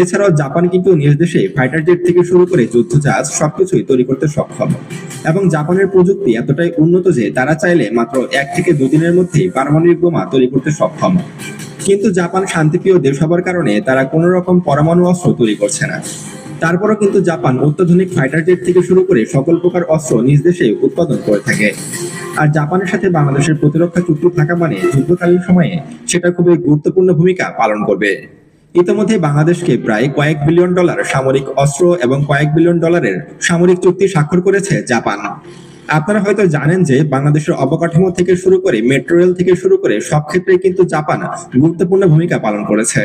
এছাড়াও জাপান কিন্তু নিজ দেশে ফাইটার জেট থেকে শুরু করে যুদ্ধজাহাজ সবকিছুই তৈরি করতে সক্ষম এবং জাপানের প্রযুক্তি এতটাই উন্নত যে তারা চাইলে মাত্র 1 থেকে 2 দিনের মধ্যেই পারমাণবিক বোমা তৈরি করতে সক্ষম। কিন্তু জাপান শান্তিপ্রিয় দেশ হবার কারণে তারা কোনো রকম পরমাণু অস্ত্র তৈরি করছে না। তারপরও কিন্তু জাপান অত্যাধুনিক ফাইটার জেট থেকে শুরু করে সকল প্রকার অস্ত্র নিজ দেশে উৎপাদন করে থাকে। আর জাপানের সাথে বাংলাদেশের প্রতিরক্ষা চুক্তি থাকা মানে যুদ্ধকালীন সময়ে সেটা খুবই গুরুত্বপূর্ণ ভূমিকা পালন করবে। ইতিমধ্যে বাংলাদেশকে প্রায় কয়েক বিলিয়ন ডলার সামরিক অস্ত্র এবং কয়েক বিলিয়ন ডলারের সামরিক চুক্তি স্বাক্ষর করেছে জাপান। আপনারা হয়তো জানেন যে বাংলাদেশের অবকাঠামো থেকে শুরু করে মেট্রো রেল থেকে শুরু করে সব ক্ষেত্রে কিন্তু জাপান গুরুত্বপূর্ণ ভূমিকা পালন করেছে।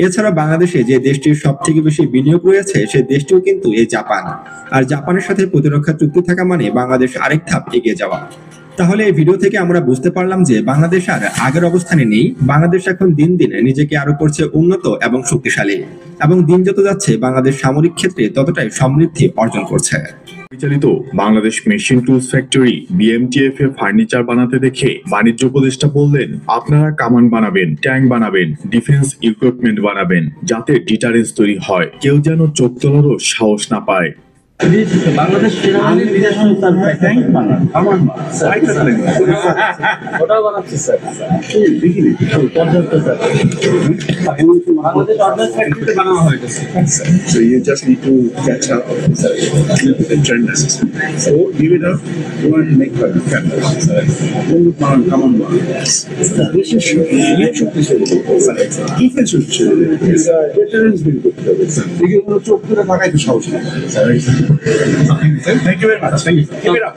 এছাড়া বাংলাদেশে যে দেশটির সব থেকে বেশি বিনিয়োগ রয়েছে সেই দেশটিও কিন্তু এই জাপান। আর জাপানের সাথে প্রতিরক্ষা চুক্তি থাকা মানে বাংলাদেশ আরেক ধাপ এগিয়ে যাওয়া। তাহলে এই ভিডিও থেকে আমরা বুঝতে পারলাম যে বাংলাদেশ আর আগের অবস্থানে নেই, বাংলাদেশ এখন দিন দিন নিজেকে আরো করছে উন্নত এবং শক্তিশালী, এবং দিন যত যাচ্ছে বাংলাদেশ সামরিক ক্ষেত্রে ততটাই সমৃদ্ধি অর্জন করছে। পরিচালিত Bangladesh machine tools factory BMTF এ ফার্নিচার বানাতে দেখে বাণিজ্য উপদেষ্টা বললেন, আপনারা কামান বানাবেন, ট্যাঙ্ক বানাবেন, ডিফেন্স ইকুইপমেন্ট বানাবেন, যাতে ডিটারেন্স তৈরি হয়, কেউ যেন চোখ তোলারও সাহস না পায়। বাংলাদেশ সেনাবাহিনীর নিজস্ব ট্যাঙ্ক বানান, কামান ওটাও বানাচ্ছে স্যার, দেখিনি পর্যাপ্ত স্যার, বাংলাদেশ অর্ডার ফ্যাক্টরিতে বানানো হয়ে গেছে। So you just need to catch up with the trend. So give it up, you want to make fun of cameras. Come on, Thank you very much. Thank you. Keep it up.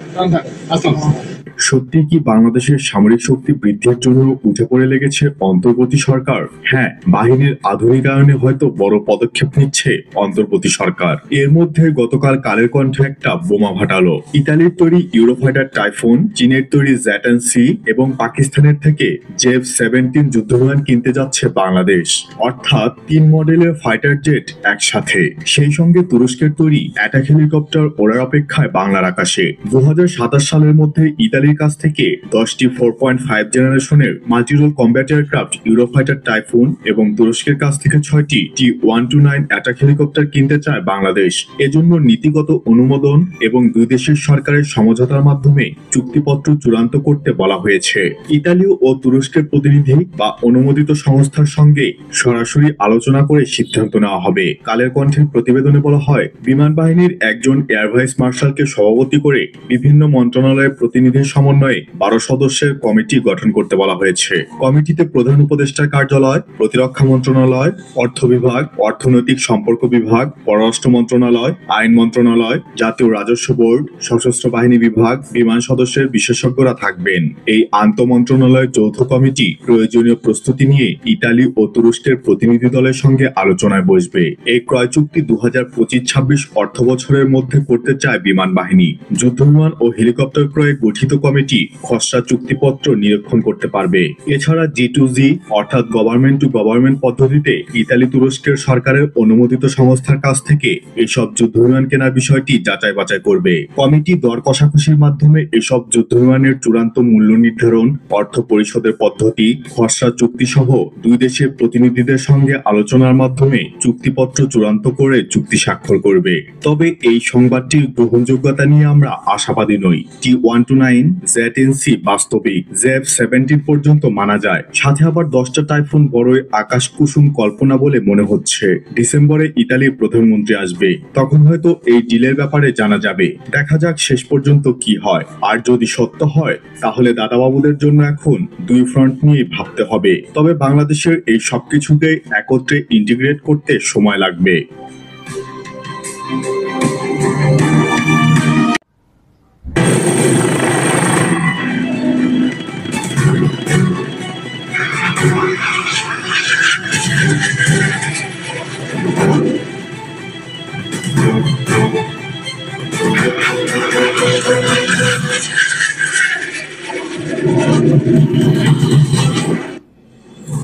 সত্যি কি বাংলাদেশের সামরিক শক্তি বৃদ্ধির জন্য উঠে পড়ে লেগেছে অন্তর্বর্তী সরকার? হ্যাঁ, বাহিনীর আধুনিকায়নে হয়তো বড় পদক্ষেপ নিচ্ছে অন্তর্বর্তী সরকার। এর মধ্যে গতকাল কালের কণ্ঠে একটা বোমা ফাটালো। ইতালির তৈরি ইউরোফাইটার টাইফুন, চীনের তৈরি জ্যাটান-সি এবং পাকিস্তানের থেকে জেফ-17 যুদ্ধবিমান কিনতে যাচ্ছে বাংলাদেশ। অর্থাৎ 3 মডেলের ফাইটার জেট একসাথে। সেই সঙ্গে তুরস্কের তৈরি অ্যাটাক হেলিকপ্টার ওড়ার অপেক্ষায় বাংলার আকাশে। 2027 সালের মধ্যে ইতালির কাছ থেকে 10টি 4.5 জেনারেশনের multirole combat aircraft Eurofighter typhoon এবং তুরস্কের কাছ থেকে 6টি T-129 অ্যাটাক হেলিকপ্টার কিনতে চায় বাংলাদেশ। এজন্য নীতিগত অনুমোদন এবং দুই দেশের সরকারের সমঝোতার মাধ্যমে চুক্তিপত্র চূড়ান্ত করতে বলা হয়েছে। ইতালি ও তুরস্কের প্রতিনিধি বা অনুমোদিত সংস্থার সঙ্গে সরাসরি আলোচনা করে সিদ্ধান্ত নেওয়া হবে। কালের কণ্ঠের প্রতিবেদনে বলা হয়, বিমান বাহিনীর একজন এয়ার ভাইস মার্শালকে সভাপতি করে বিভিন্ন মন্ত্রণালয়ের প্রতিনিধির সমন্বয়ে 12 সদস্যের কমিটি গঠন করতে বলা হয়েছে। কমিটিতে প্রধান উপদেষ্টার কার্যালয়, প্রতিরক্ষা মন্ত্রণালয়, অর্থ বিভাগ, অর্থনৈতিক সম্পর্ক বিভাগ, পররাষ্ট্র মন্ত্রণালয়, আইন মন্ত্রণালয়, জাতীয় রাজস্ব বোর্ড, সশস্ত্র বাহিনী বিভাগ, বিমান সদস্যের বিশেষজ্ঞরা থাকবেন। এই আন্তঃমন্ত্রণালয় যৌথ কমিটি প্রয়োজনীয় প্রস্তুতি নিয়ে ইতালি ও তুরস্কের প্রতিনিধি দলের সঙ্গে আলোচনায় বসবে। এই ক্রয় চুক্তি 2025-26 অর্থ বছরের মধ্যে করতে চায় বিমান বাহিনী। যুদ্ধবিমান ও হেলিকপ্টার ক্রয়ে গঠিত কমিটি খসড়া চুক্তিপত্র নিরীক্ষণ করতে পারবে। এছাড়া G2G অর্থাৎ গভর্নমেন্ট টু গভর্নমেন্ট পদ্ধতিতে ইতালি তুরস্কের সরকারের অনুমোদিত সংস্থার কাছ থেকে এসব যুদ্ধবিমান কেনার বিষয়টি যাচাই বাছাই করবে। কমিটি দর কষাকষির মাধ্যমে এসব যুদ্ধবিমানের চূড়ান্ত মূল্য নির্ধারণ, অর্থ পরিশোধের পদ্ধতি, খসড়া চুক্তি সহ দুই দেশের প্রতিনিধিদের সঙ্গে আলোচনার মাধ্যমে চুক্তিপত্র চূড়ান্ত করে চুক্তি স্বাক্ষর করবে। তবে এই সংবাদটির গ্রহণযোগ্যতা নিয়ে আমরা আশাবাদী নই। T-129 জ্যাটান-সি বাস্তবিক, জেফ-17 পর্যন্ত মানা যায়, সাথে আবার 10টা টাইফুন বড়ই আকাশ কুসুম কল্পনা বলে মনে হচ্ছে। ডিসেম্বরে ইতালির প্রধানমন্ত্রী আসবে, তখন হয়তো এই ডিলের ব্যাপারে জানা যাবে। দেখা যাক শেষ পর্যন্ত কি হয়। আর যদি সত্য হয় তাহলে দাদাবাবুদের জন্য এখন দুই ফ্রন্ট নিয়ে ভাবতে হবে। তবে বাংলাদেশের এই সবকিছুকে একত্রে ইন্টিগ্রেট করতে সময় লাগবে।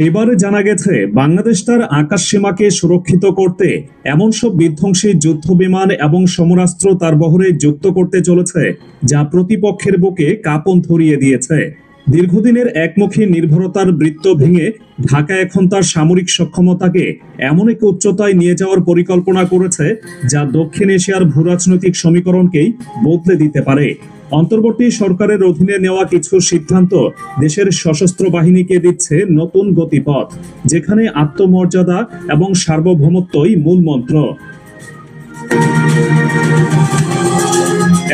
এবারে জানা গেছে বাংলাদেশ তার আকাশ সীমাকে সুরক্ষিত করতে এমন সব বিধ্বংসী যুদ্ধ বিমান এবং সমরাস্ত্র তার বহরে যুক্ত করতে চলেছে যা প্রতিপক্ষের বুকে কাঁপন ধরিয়ে দিয়েছে। দীর্ঘদিনের একমুখী নির্ভরতার বৃত্ত ভেঙে ঢাকা এখন তার সামরিক সক্ষমতাকে এমন এক উচ্চতায় নিয়ে যাওয়ার পরিকল্পনা করেছে যা দক্ষিণ এশিয়ার ভূরাজনৈতিক সমীকরণকেই বদলে দিতে পারে। অন্তর্বর্তী সরকারের অধীনে নেওয়া কিছু সিদ্ধান্ত দেশের সশস্ত্র বাহিনীকে দিচ্ছে নতুন গতিপথ, যেখানে আত্মমর্যাদা এবং সার্বভৌমত্বই মূল মন্ত্র।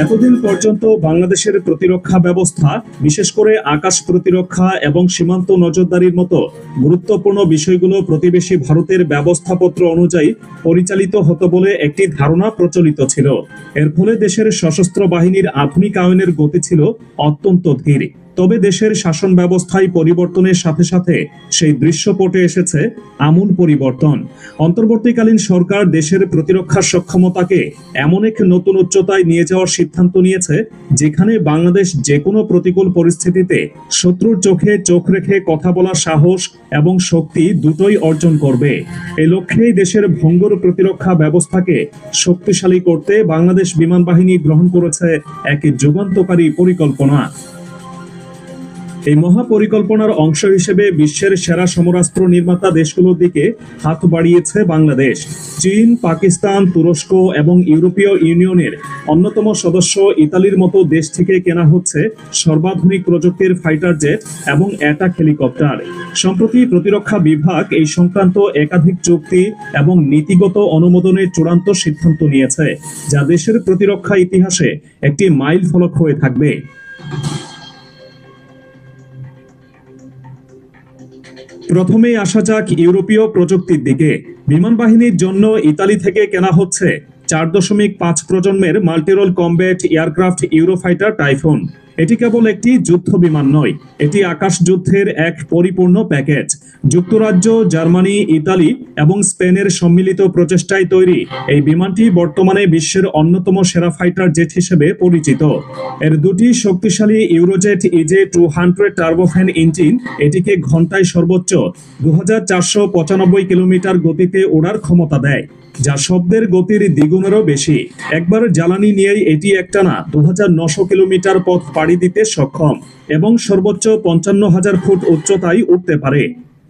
এতদিন পর্যন্ত বাংলাদেশের প্রতিরক্ষা ব্যবস্থা, বিশেষ করে আকাশ প্রতিরক্ষা এবং সীমান্ত নজরদারির মতো গুরুত্বপূর্ণ বিষয়গুলো প্রতিবেশী ভারতের ব্যবস্থাপত্র অনুযায়ী পরিচালিত হতো বলে একটি ধারণা প্রচলিত ছিল। এর ফলে দেশের সশস্ত্র বাহিনীর আধুনিকায়নের গতি ছিল অত্যন্ত ধীর। তবে দেশের শাসন ব্যবস্থায় পরিবর্তনের সাথে সাথে সেই দৃশ্যপটে এসেছে আমূল পরিবর্তন। অন্তর্বর্তীকালীন সরকার দেশের প্রতিরক্ষা সক্ষমতাকে এমন এক নতুন উচ্চতায় নিয়ে যাওয়ার সিদ্ধান্ত নিয়েছে, যেখানে বাংলাদেশ যে কোনো প্রতিকূল পরিস্থিতিতে শত্রুর চোখে চোখ রেখে কথা বলার সাহস এবং শক্তি দুটোই অর্জন করবে। এই লক্ষ্যেই দেশের ভঙ্গুর প্রতিরক্ষা ব্যবস্থাকে শক্তিশালী করতে বাংলাদেশ বিমান বাহিনী গ্রহণ করেছে এক যুগান্তকারী পরিকল্পনা। এই মহাপরিকল্পনার অংশ হিসেবে বিশ্বের সেরা সমরাস্ত্র নির্মাতা দেশগুলোর দিকে হাত বাড়িয়েছে বাংলাদেশ। চীন, পাকিস্তান, তুরস্ক এবং ইউরোপীয় ইউনিয়নের অন্যতম সদস্য ইতালির মতো দেশ থেকে কেনা হচ্ছে সর্বাধুনিক প্রযুক্তির ফাইটার জেট এবং অ্যাটাক হেলিকপ্টার। সম্প্রতি প্রতিরক্ষা বিভাগ এই সংক্রান্ত একাধিক চুক্তি এবং নীতিগত অনুমোদনের চূড়ান্ত সিদ্ধান্ত নিয়েছে, যা দেশের প্রতিরক্ষা ইতিহাসে একটি মাইল ফলক হয়ে থাকবে। প্রথমেই আসা যাক ইউরোপীয় প্রযুক্তির দিকে। বিমান বাহিনীর জন্য ইতালি থেকে কেনা হচ্ছে 4.5 প্রজন্মের multirole combat aircraft Eurofighter typhoon. এটি কেবল একটি যুদ্ধ বিমান নয়, এটি আকাশ যুদ্ধের এক পরিপূর্ণ প্যাকেজ। যুক্তরাজ্য, জার্মানি, ইতালি এবং স্পেনের সম্মিলিত প্রচেষ্টায় তৈরি এই বিমানটি বর্তমানে বিশ্বের অন্যতম সেরা ফাইটার জেট হিসেবে পরিচিত। এর দুটি শক্তিশালী ইউরোজেট EJ-200 টার্বোফ্যান ইঞ্জিন এটিকে ঘন্টায় সর্বোচ্চ 2495 কিলোমিটার গতিতে ওড়ার ক্ষমতা দেয়, যা শব্দের গতির দ্বিগুণেরও বেশি। একবার জ্বালানি নিয়েই এটি একটানা 2900 কিলোমিটার পথ পাড়ি দিতে সক্ষম এবং সর্বোচ্চ 55,000 ফুট উচ্চতায় উঠতে পারে।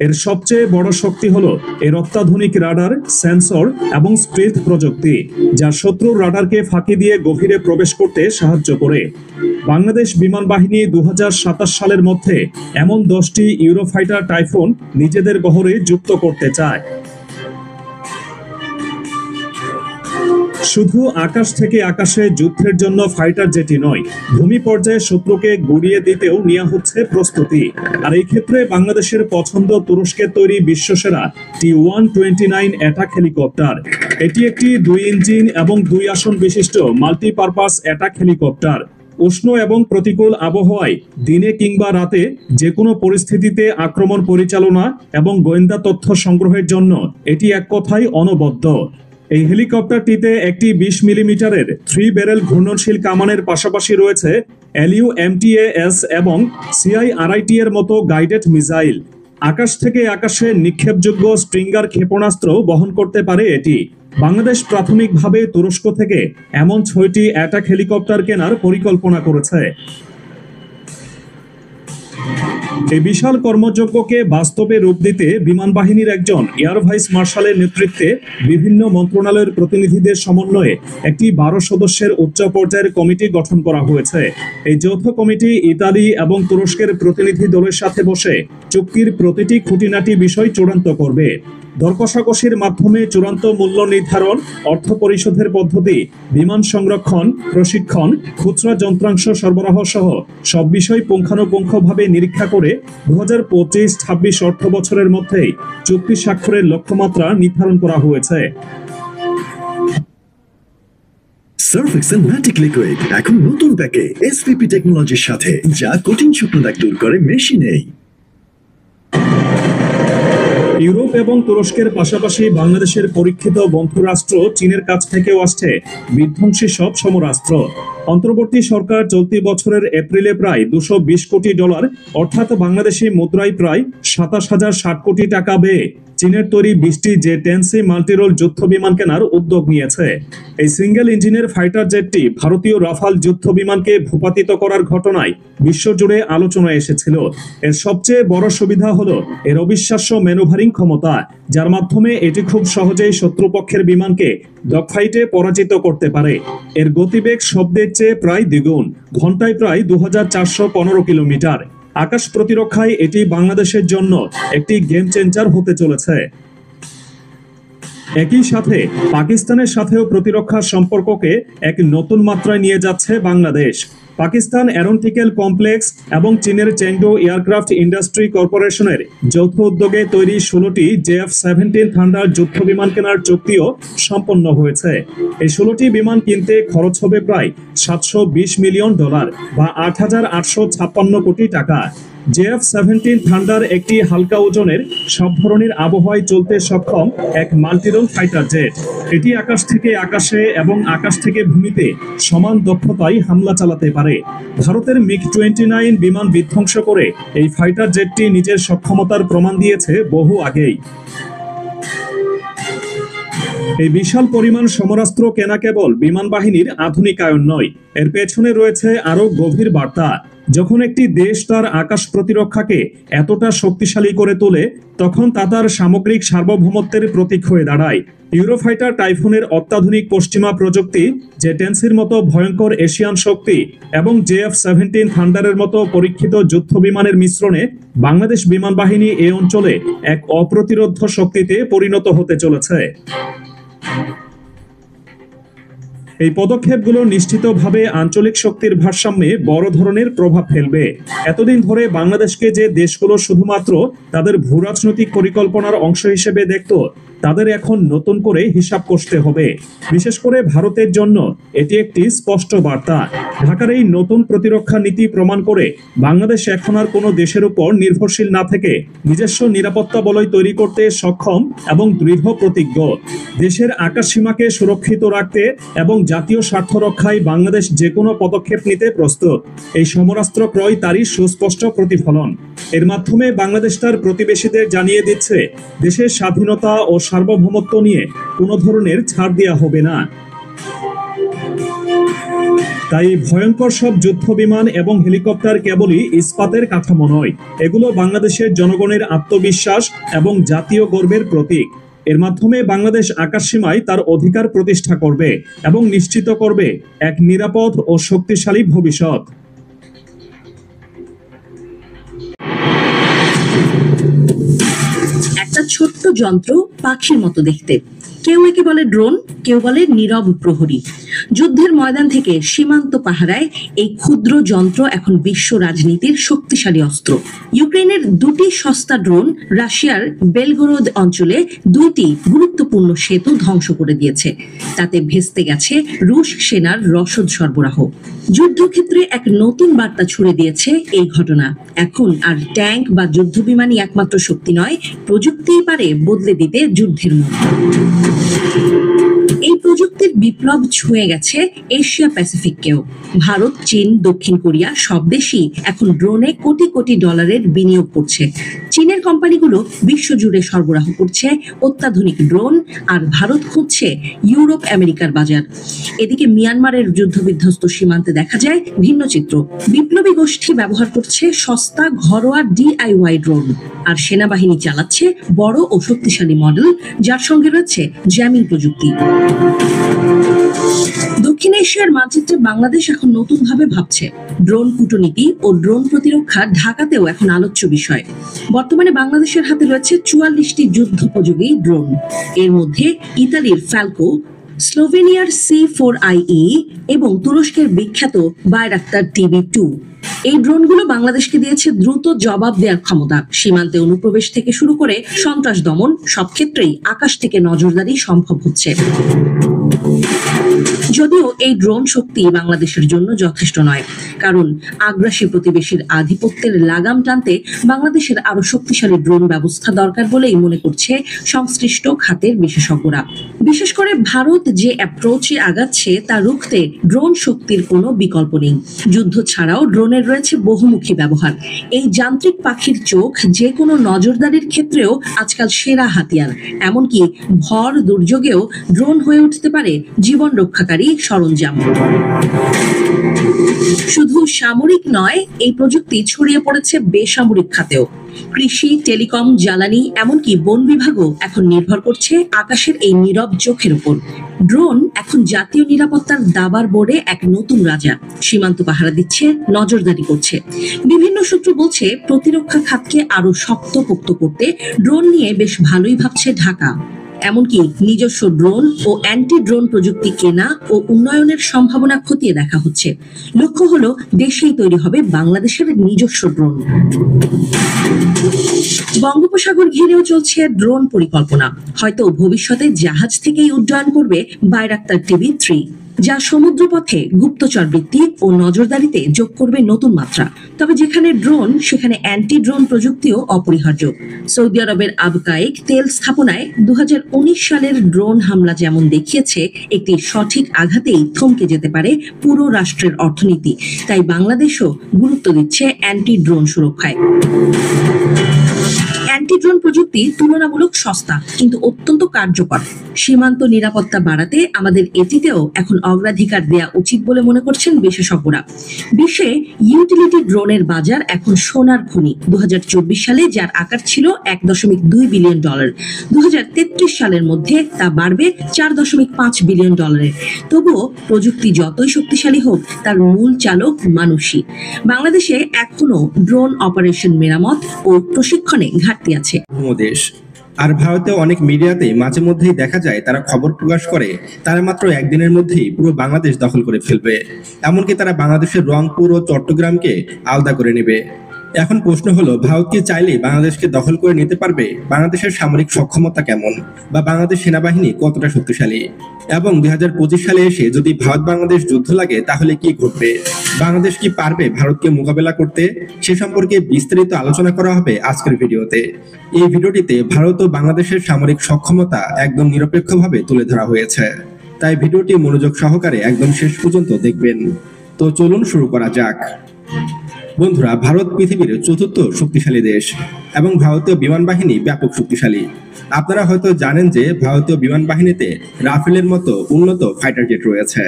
এর সবচেয়ে বড় শক্তি হলো এর অত্যাধুনিক রাডার, সেন্সর এবং স্টিলথ প্রযুক্তি, যা শত্রুর রাডারকে ফাঁকি দিয়ে গভীরে প্রবেশ করতে সাহায্য করে। বাংলাদেশ বিমান বাহিনী 2027 সালের মধ্যে এমন 10টি ইউরোফাইটার টাইফুন নিজেদের বহরে যুক্ত করতে চায়। শুধু আকাশ থেকে আকাশে যুদ্ধের জন্য ফাইটার জেটই নয়, ভূমি পর্যায়ে শত্রুকে গুড়িয়ে দিতেও নেওয়া হচ্ছে প্রস্তুতি। আর এই ক্ষেত্রে বাংলাদেশের পছন্দ তুরস্কের তৈরি বিশ্বসেরা T-129 অ্যাটাক হেলিকপ্টার। এটি একটি 2 ইঞ্জিন এবং 2 আসন বিশিষ্ট মাল্টিপারপাস অ্যাটাক হেলিকপ্টার। উষ্ণ এবং প্রতিকূল আবহাওয়ায় দিনে কিংবা রাতে যে কোনো পরিস্থিতিতে আক্রমণ পরিচালনা এবং গোয়েন্দা তথ্য সংগ্রহের জন্য এটি এক কথায় অনবদ্য। এই হেলিকপ্টারটিতে একটি 20 মিলিমিটারের 3 ব্যারেল ঘূর্ণনশীল কামানের পাশাপাশি রয়েছে LUMTAS এবং CIRIT এর মতো গাইডেড মিসাইল। আকাশ থেকে আকাশে নিক্ষেপযোগ্য স্ট্রিঙ্গার ক্ষেপণাস্ত্র বহন করতে পারে এটি। বাংলাদেশ প্রাথমিকভাবে তুরস্ক থেকে এমন 6টি অ্যাটাক হেলিকপ্টার কেনার পরিকল্পনা করেছে। এই বিশাল কর্মযজ্ঞকে বাস্তবে রূপ দিতে বিমান বাহিনীর একজন এয়ার ভাইস মার্শালের নেতৃত্বে বিভিন্ন মন্ত্রণালয়ের প্রতিনিধিদের সমন্বয়ে একটি 12 সদস্যের উচ্চ পর্যায়ের কমিটি গঠন করা হয়েছে। এই যৌথ কমিটি ইতালি এবং তুরস্কের প্রতিনিধি দলের সাথে বসে চুক্তির প্রতিটি খুঁটিনাটি বিষয় চূড়ান্ত করবে। দর কষাকষির মাধ্যমে চূড়ান্ত মূল্য নির্ধারণ, অর্থ পরিশোধের পদ্ধতি, বিমান সংরক্ষণ, প্রশিক্ষণ, খুচরা যন্ত্রাংশ সরবরাহ সহ সব বিষয় পুঙ্খানুপুঙ্খভাবে নিরীক্ষা করে 2025-26 অর্থ বছরের মধ্যেই চুক্তি স্বাক্ষরের লক্ষ্যমাত্রা নির্ধারণ করা হয়েছে। সার্ফ এক্সেল ম্যাটিক লিকুইড এখন নতুন প্যাকে SPP টেকনোলজির সাথে, যা কঠিন শুকনো দাগ দূর করে মেশিনেই। ইউরোপ এবং তুরস্কের পাশাপাশি বাংলাদেশের পরীক্ষিত বন্ধু রাষ্ট্র চীনের কাছ থেকেও আসছে বিধ্বংসী সব সমরাস্ত্র। অন্তর্বর্তী সরকার চলতি বছরের এপ্রিলে প্রায় $220 কোটি অর্থাৎ বাংলাদেশি মুদ্রায় প্রায় 27,060 কোটি টাকা ব্যয়ে চীনের তৈরি 20টি J-10C মাল্টিরোল যুদ্ধ বিমান কেনার উদ্যোগ নিয়েছে। এই সিঙ্গেল ইঞ্জিনের ফাইটার জেটটি ভারতীয় রাফাল যুদ্ধ বিমানকে ভূপাতিত করার ঘটনায় বিশ্বজুড়ে আলোচনায় এসেছিল। এর সবচেয়ে বড় সুবিধা হলো এর অবিশ্বাস্য ম্যানুভারিং ক্ষমতা, যার মাধ্যমে এটি খুব সহজেই শত্রুপক্ষের বিমানকে ডগফাইটে পরাজিত করতে পারে। এর গতিবেগ শব্দের চেয়ে প্রায় দ্বিগুণ, ঘন্টায় প্রায় 2415 কিলোমিটার। আকাশ প্রতিরক্ষায় এটি বাংলাদেশের জন্য একটি গেম চেঞ্জার হতে চলেছে। একই সাথে পাকিস্তানের সাথেও প্রতিরক্ষা সম্পর্ককে এক নতুন মাত্রায় নিয়ে যাচ্ছে বাংলাদেশ। পাকিস্তান অ্যারোনটিক্যাল কমপ্লেক্স এবং চীনের চেংডু এয়ারক্রাফট ইন্ডাস্ট্রি কর্পোরেশনের যৌথ উদ্যোগে তৈরি 16টি JF-17 থান্ডার যুদ্ধ বিমান কেনার চুক্তিও সম্পন্ন হয়েছে। এই 16টি বিমান কিনতে খরচ হবে প্রায় $720 মিলিয়ন বা 8,856 কোটি টাকা। JF-17 থান্ডার একটি হালকা ওজনের সব ধরনের আবহাওয়ায় চলতে সক্ষম এক মাল্টিরোল ফাইটার জেট। এটি আকাশ থেকে আকাশে এবং আকাশ থেকে ভূমিতে সমান দক্ষতায় হামলা চালাতে পারে। ভারতের MiG-29 বিমান বিধ্বংস করে এই ফাইটার জেটটি নিজের সক্ষমতার প্রমাণ দিয়েছে বহু আগেই। এই বিশাল পরিমাণ সমরাস্ত্র কেনা কেবল বিমান বাহিনীর আধুনিকায়ন নয়, এর পেছনে রয়েছে আরো গভীর বার্তা। যখন একটি দেশ তার আকাশ প্রতিরক্ষাকে এতটা শক্তিশালী করে তোলে, তখন তা তার সামগ্রিক সার্বভৌমত্বের প্রতীক হয়ে দাঁড়ায়। ইউরোফাইটার টাইফুনের অত্যাধুনিক পশ্চিমা প্রযুক্তি, J-10Cর মতো ভয়ঙ্কর এশিয়ান শক্তি এবং JF-17 থান্ডারের মতো পরীক্ষিত যুদ্ধ বিমানের মিশ্রণে বাংলাদেশ বিমান বাহিনী এই অঞ্চলে এক অপ্রতিরোধ্য শক্তিতে পরিণত হতে চলেছে। এই পদক্ষেপগুলো নিশ্চিতভাবে আঞ্চলিক শক্তির ভারসাম্যে বড় ধরনের প্রভাব ফেলবে। এতদিন ধরে বাংলাদেশকে যে দেশগুলো শুধুমাত্র তাদের ভূরাজনৈতিক পরিকল্পনার অংশ হিসেবে দেখত, তাদের এখন নতুন করে হিসাব কষতে হবে। বিশেষ করে ভারতের জন্য এটি একটি স্পষ্ট বার্তা। ঢাকার এই নতুন প্রতিরক্ষা নীতি প্রমাণ করে বাংলাদেশ এখন আর কোনো দেশের উপর নির্ভরশীল না থেকে নিজস্ব নিরাপত্তা বলয় তৈরি করতে সক্ষম এবং দৃঢ় প্রতিজ্ঞ। দেশের আকাশ সীমাকে সুরক্ষিত রাখতে এবং জাতীয় স্বার্থ রক্ষায় বাংলাদেশ যে কোনো পদক্ষেপ নিতে প্রস্তুত। এই সমরাস্ত্র ক্রয় তারই সুস্পষ্ট প্রতিফলন। এর মাধ্যমে বাংলাদেশ তার প্রতিবেশীদের জানিয়ে দিচ্ছে দেশের স্বাধীনতা ও সার্বভৌমত্ব নিয়ে কোনো ধরনের ছাড় দেওয়া হবে না। তাই ভয়ঙ্কর সব যুদ্ধ বিমান এবং হেলিকপ্টার কেবলই ইস্পাতের কাঠামো নয়, এগুলো বাংলাদেশের জনগণের আত্মবিশ্বাস এবং জাতীয় গর্বের প্রতীক। এর মাধ্যমে বাংলাদেশ আকাশসীমায় তার অধিকার প্রতিষ্ঠা করবে এবং নিশ্চিত করবে এক নিরাপদ ও শক্তিশালী ভবিষ্যৎ। একটা ছোট্ট যন্ত্র, পাখির মতো দেখতে। কেউ একে বলে ড্রোন, কেউ বলে নীরব প্রহরী। যুদ্ধের ময়দান থেকে সীমান্ত পাহারায় এই ক্ষুদ্র যন্ত্র এখন বিশ্ব রাজনীতির শক্তিশালী অস্ত্র। ইউক্রেনের দুটি সস্তা ড্রোন রাশিয়ার বেলগোরোদ অঞ্চলে 2টি গুরুত্বপূর্ণ সেতু ধ্বংস করে দিয়েছে। তাতে ভেস্তে গেছে রুশ সেনার রসদ সরবরাহ। যুদ্ধক্ষেত্রে এক নতুন বার্তা ছুড়ে দিয়েছে এই ঘটনা। এখন আর ট্যাঙ্ক বা যুদ্ধবিমানই একমাত্র শক্তি নয়, প্রযুক্তিই পারে বদলে দিতে যুদ্ধের মন। এই প্রযুক্তির বিপ্লব ছুঁয়ে গেছে এশিয়া প্যাসিফিককেও। ভারত, চীন, দক্ষিণ কোরিয়া সব দেশই এখন ড্রোনে কোটি কোটি ডলারের বিনিয়োগ করছে। চীনের কোম্পানিগুলো বিশ্বজুড়ে সরবরাহ করছে অত্যাধুনিক ড্রোন, আর ভারত খুঁজছে ইউরোপ আমেরিকার বাজার। এদিকে মিয়ানমারের যুদ্ধবিধ্বস্ত সীমান্তে দেখা যায় ভিন্ন চিত্র। বিপ্লবী গোষ্ঠী ব্যবহার করছে সস্তা ঘরোয়া DIY ড্রোন, আর সেনাবাহিনী চালাচ্ছে বড় ও শক্তিশালী মডেল, যার সঙ্গে রয়েছে জ্যামিং প্রযুক্তি। দক্ষিণ এশিয়ার মানচিত্রে বাংলাদেশ এখন নতুনভাবে ভাবছে। ড্রোন কূটনীতি ও ড্রোন প্রতিরক্ষা ঢাকাতেও এখন আলোচ্য বিষয়। বর্তমানে বাংলাদেশের হাতে রয়েছে 44টি যুদ্ধোপযোগী ড্রোন। এর মধ্যে ইতালির ফ্যালকো, স্লোভেনিয়ার C4IE এবং তুরস্কের বিখ্যাত বায়রাক্তার TB2। এই ড্রোনগুলো বাংলাদেশকে দিয়েছে দ্রুত জবাব দেওয়ার ক্ষমতা। সীমান্তে অনুপ্রবেশ থেকে শুরু করে সন্ত্রাস দমন, সব ক্ষেত্রেই আকাশ থেকে নজরদারি সম্ভব হচ্ছে। যদিও এই ড্রোন শক্তি বাংলাদেশের জন্য যথেষ্ট নয়, কারণ আগ্রাসী প্রতিবেশীর আধিপত্যের লাগাম টানতে বাংলাদেশের আরো শক্তিশালী ড্রোন ব্যবস্থা দরকার বলেই মনে করছে সংশ্লিষ্ট খাতের বিশেষজ্ঞরা। বিশেষ করে ভারত যে অ্যাপ্রোচে আগাচ্ছে তা রুখতে ড্রোন শক্তির কোনো বিকল্প নেই। যুদ্ধ ছাড়াও ড্রোনের রয়েছে বহুমুখী ব্যবহার। এই যান্ত্রিক পাখির চোখ যে কোনো নজরদারির ক্ষেত্রেও আজকাল সেরা হাতিয়ার। এমনকি ভর দুর্যোগেও ড্রোন হয়ে উঠতে পারে জীবন রক্ষাকারী সরঞ্জাম। শুধু সামরিক নয়, এই প্রযুক্তি ছড়িয়ে পড়েছে বেসামরিক খাতেও। কৃষি, টেলিকম, জ্বালানি, এমনকি বন বিভাগও এখন নির্ভর করছে আকাশের এই নীরব চোখের উপর। ড্রোন এখন জাতীয় নিরাপত্তার দাবার বোর্ডে এক নতুন রাজা। সীমান্ত পাহারা দিচ্ছে, নজরদারি করছে। বিভিন্ন সূত্র বলছে প্রতিরক্ষা খাতকে আরো শক্তপোক্ত করতে ড্রোন নিয়ে বেশ ভালোই ভাবছে ঢাকা। এমনকি নিজস্ব ড্রোন ও অ্যান্টি ড্রোন প্রযুক্তি কেনা ও উন্নয়নের সম্ভাবনা খতিয়ে দেখা হচ্ছে। লক্ষ্য হলো দেশেই তৈরি হবে বাংলাদেশের নিজস্ব ড্রোন। বঙ্গোপসাগর ঘিরেও চলছে ড্রোন পরিকল্পনা। হয়তো ভবিষ্যতে জাহাজ থেকেই উড্ডয়ন করবে বায়রাক্তার TB3, যা সমুদ্রপথে গুপ্তচর বৃত্তি ও নজরদারিতে যোগ করবে নতুন মাত্রা। তবে যেখানে ড্রোন, সেখানে অ্যান্টি ড্রোন প্রযুক্তিও অপরিহার্য। সৌদি আরবের আবকাইক তেল স্থাপনায় 2019 সালের ড্রোন হামলা যেমন দেখিয়েছে একটি সঠিক আঘাতেই থমকে যেতে পারে পুরো রাষ্ট্রের অর্থনীতি, তাই বাংলাদেশও গুরুত্ব দিচ্ছে অ্যান্টি ড্রোন সুরক্ষায়। অ্যান্টি ড্রোন প্রযুক্তি তুলনামূলক সস্তা কিন্তু অত্যন্ত কার্যকর। সীমান্ত নিরাপত্তা বাড়াতে আমাদের এটিতেও এখন অগ্রাধিকার দেওয়া উচিত বলে মনে করছেন বিশেষজ্ঞরা। বিশ্বে ইউটিলিটি ড্রোনের বাজার এখন সোনার খনি। 2024 সালে যার আকার ছিল $1.2 বিলিয়ন, 2033 সালের মধ্যে তা বাড়বে $4.5 বিলিয়ন। তবুও প্রযুক্তি যতই শক্তিশালী হোক, তার মূল চালক মানুষই। বাংলাদেশে এখনো ড্রোন অপারেশন মেরামত ও প্রশিক্ষণে ঘাটতি আছে। দেশ আর ভারতে অনেক মিডিয়াতে মাঝে মধ্যেই দেখা যায় তারা খবর প্রকাশ করে তারা মাত্র একদিনের মধ্যেই পুরো বাংলাদেশ দখল করে ফেলবে। এমনকি তারা বাংলাদেশের রংপুর ও চট্টগ্রামকে আলাদা করে নেবে। এখন প্রশ্ন হলো, ভারত কি চাইলে বাংলাদেশকে দখল করে নিতে পারবে? বাংলাদেশের সামরিক সক্ষমতা কেমন, বা বাংলাদেশ সেনাবাহিনী কতটা শক্তিশালী? এবং 2025 সালে এসে যদি ভারত বাংলাদেশ যুদ্ধ লাগে তাহলে কি ঘটবে? বাংলাদেশ কি পারবে ভারতকে মোকাবেলা করতে? সে সম্পর্কে বিস্তারিত আলোচনা করা হবে আজকের ভিডিওতে। এই ভিডিওটিতে ভারত ও বাংলাদেশের সামরিক সক্ষমতা একদম নিরপেক্ষভাবে তুলে ধরা হয়েছে, তাই ভিডিওটি মনোযোগ সহকারে একদম শেষ পর্যন্ত দেখবেন। তো চলুন শুরু করা যাক। বন্ধুরা, ভারত পৃথিবীর চতুর্থ শক্তিশালী দেশ এবং ভারতীয় বিমান বাহিনী ব্যাপক শক্তিশালী। আপনারা হয়তো জানেন যে ভারতীয় বিমান বাহিনীতে রাফেলের মতো উন্নত ফাইটার জেট রয়েছে।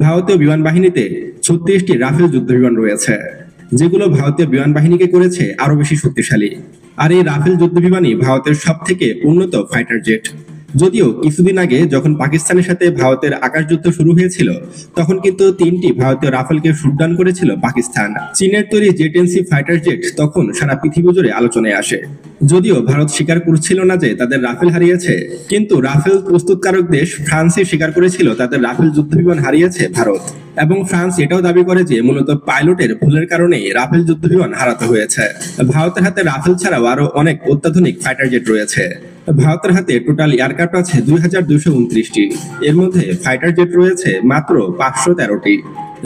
ভারতীয় বিমান বাহিনীতে 36টি রাফেল যুদ্ধ বিমান রয়েছে, যেগুলো ভারতীয় বিমান বাহিনীকে করেছে আরো বেশি শক্তিশালী। আর এই রাফেল যুদ্ধ বিমানই ভারতের সব থেকে উন্নত ফাইটার জেট। যদিও কিছুদিন আগে যখন পাকিস্তানের সাথে ভারতের আকাশ যুদ্ধ শুরু হয়েছিল, তখন কিন্তু 3টি ভারতীয় রাফেলকে শুটডাউন করেছিল পাকিস্তান। চীনের তৈরি জেট-এনসি ফাইটার জেট তখন সারা পৃথিবী জুড়ে আলোচনায় আসে। যদিও ভারত স্বীকার করছিল না যে তাদের রাফেল হারিয়েছে, কিন্তু রাফেল প্রস্তুতকারক দেশ ফ্রান্সই স্বীকার করেছিল তাদের রাফেল যুদ্ধ বিমান হারিয়েছে ভারত। এবং ফ্রান্স এটাও দাবি করে যে মূলত পাইলটের ভুলের কারণেই রাফেল যুদ্ধ বিমান হারাতে হয়েছে। ভারতের হাতে রাফেল ছাড়াও আরো অনেক অত্যাধুনিক ফাইটার জেট রয়েছে। ভারতের হাতে টোটাল এয়ারক্রাফট আছে 2229টি। এর মধ্যে ফাইটার জেট রয়েছে মাত্র 513টি।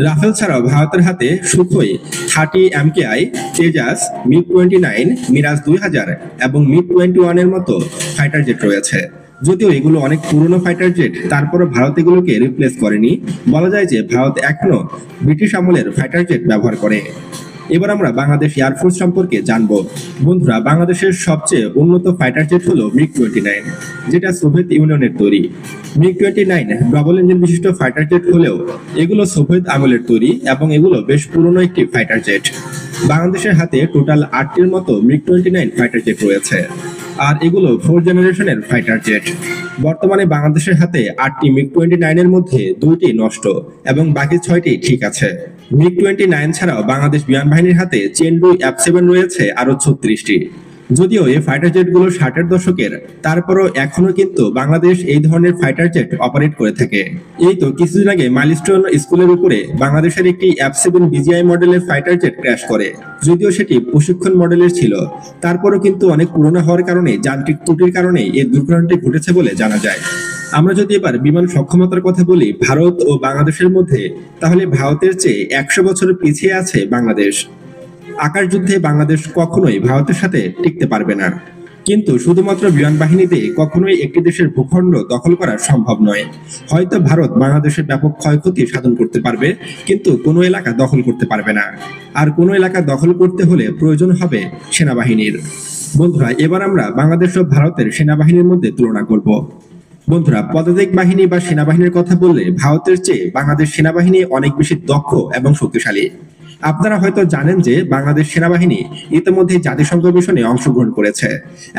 রাফেল ছাড়াও ভারতের হাতে Sukhoi 30 MKI, Tejas, MiG-29, Miraj 2000 এবং MiG-21 এর মতো ফাইটার জেট রয়েছে। যদিও এগুলো অনেক পুরনো ফাইটার জেট, তারপরও ভারত এগুলোকে রিপ্লেস করেনি। বলা যায় যে ভারত এখনো ব্রিটিশ আমলের ফাইটার জেট ব্যবহার করে। এবার আমরা বাংলাদেশ এয়ারফোর্স সম্পর্কে জানবো। বন্ধুরা, বাংলাদেশের সবচেয়ে উন্নত ফাইটার জেট হলো MiG-29, যেটা সোভিয়েত ইউনিয়নের তৈরি। MiG-29 ডবল ইঞ্জিন বিশিষ্ট ফাইটার জেট হলেও এগুলো সোভিয়েত আমলের তৈরি এবং এগুলো বেশ পুরনো একটি ফাইটার জেট। বাংলাদেশের হাতে টোটাল 8টির মতো MiG-29 ফাইটার জেট রয়েছে, আর এগুলো 4th জেনারেশনের ফাইটার জেট। বর্তমানে বাংলাদেশের হাতে 8টি MiG-29 এর মধ্যে 2টি নষ্ট এবং বাকি 6টি ঠিক আছে। MiG-29 ছাড়াও বাংলাদেশ বিমান বাহিনীর হাতে চেনডুই F7 রয়েছে আরো 36টি। যদিও এই ফাইটার জেটগুলো 60-এর দশকের, তারপরও এখনো কিন্তু বাংলাদেশ এই ধরনের ফাইটার জেট অপারেট করে থাকে। এই তো কিছুদিন আগে মাইলস্টোন স্কুলের উপরে বাংলাদেশের একটি F7 BGI মডেলের ফাইটার জেট ক্র্যাশ করে। যদিও সেটি প্রশিক্ষণ মডেলের ছিল, তারপরও কিন্তু অনেক পুরনো হওয়ার কারণে যান্ত্রিক ত্রুটির কারণে এই দুর্ঘটনাটি ঘটেছে বলে জানা যায়। আমরা যদি এবার বিমান সক্ষমতার কথা বলি ভারত ও বাংলাদেশের মধ্যে, তাহলে ভারতের চেয়ে 100 বছর পিছিয়ে আছে বাংলাদেশ। আকাশ যুদ্ধে বাংলাদেশ কখনোই ভারতের সাথে টিকতে পারবে না, কিন্তু শুধুমাত্র বিমান বাহিনীতে কখনোই একটি দেশের ভূখণ্ড দখল করা সম্ভব নয়। হয়তো ভারত বাংলাদেশের ব্যাপক ক্ষয়ক্ষতি সাধন করতে পারবে, কিন্তু কোনো এলাকা দখল করতে পারবে না। আর কোনো এলাকা দখল করতে হলে প্রয়োজন হবে সেনাবাহিনীর। বন্ধুরা, এবার আমরা বাংলাদেশ ও ভারতের সেনাবাহিনীর মধ্যে তুলনা করব। বন্ধুরা, পদাতিক বাহিনী বা সেনাবাহিনীর কথা বললে ভারতের চেয়ে বাংলাদেশ সেনাবাহিনী অনেক বেশি দক্ষ এবং শক্তিশালী। আপনারা হয়তো জানেন যে বাংলাদেশ সেনাবাহিনী ইতিমধ্যে জাতিসংঘ মিশনে অংশগ্রহণ করেছে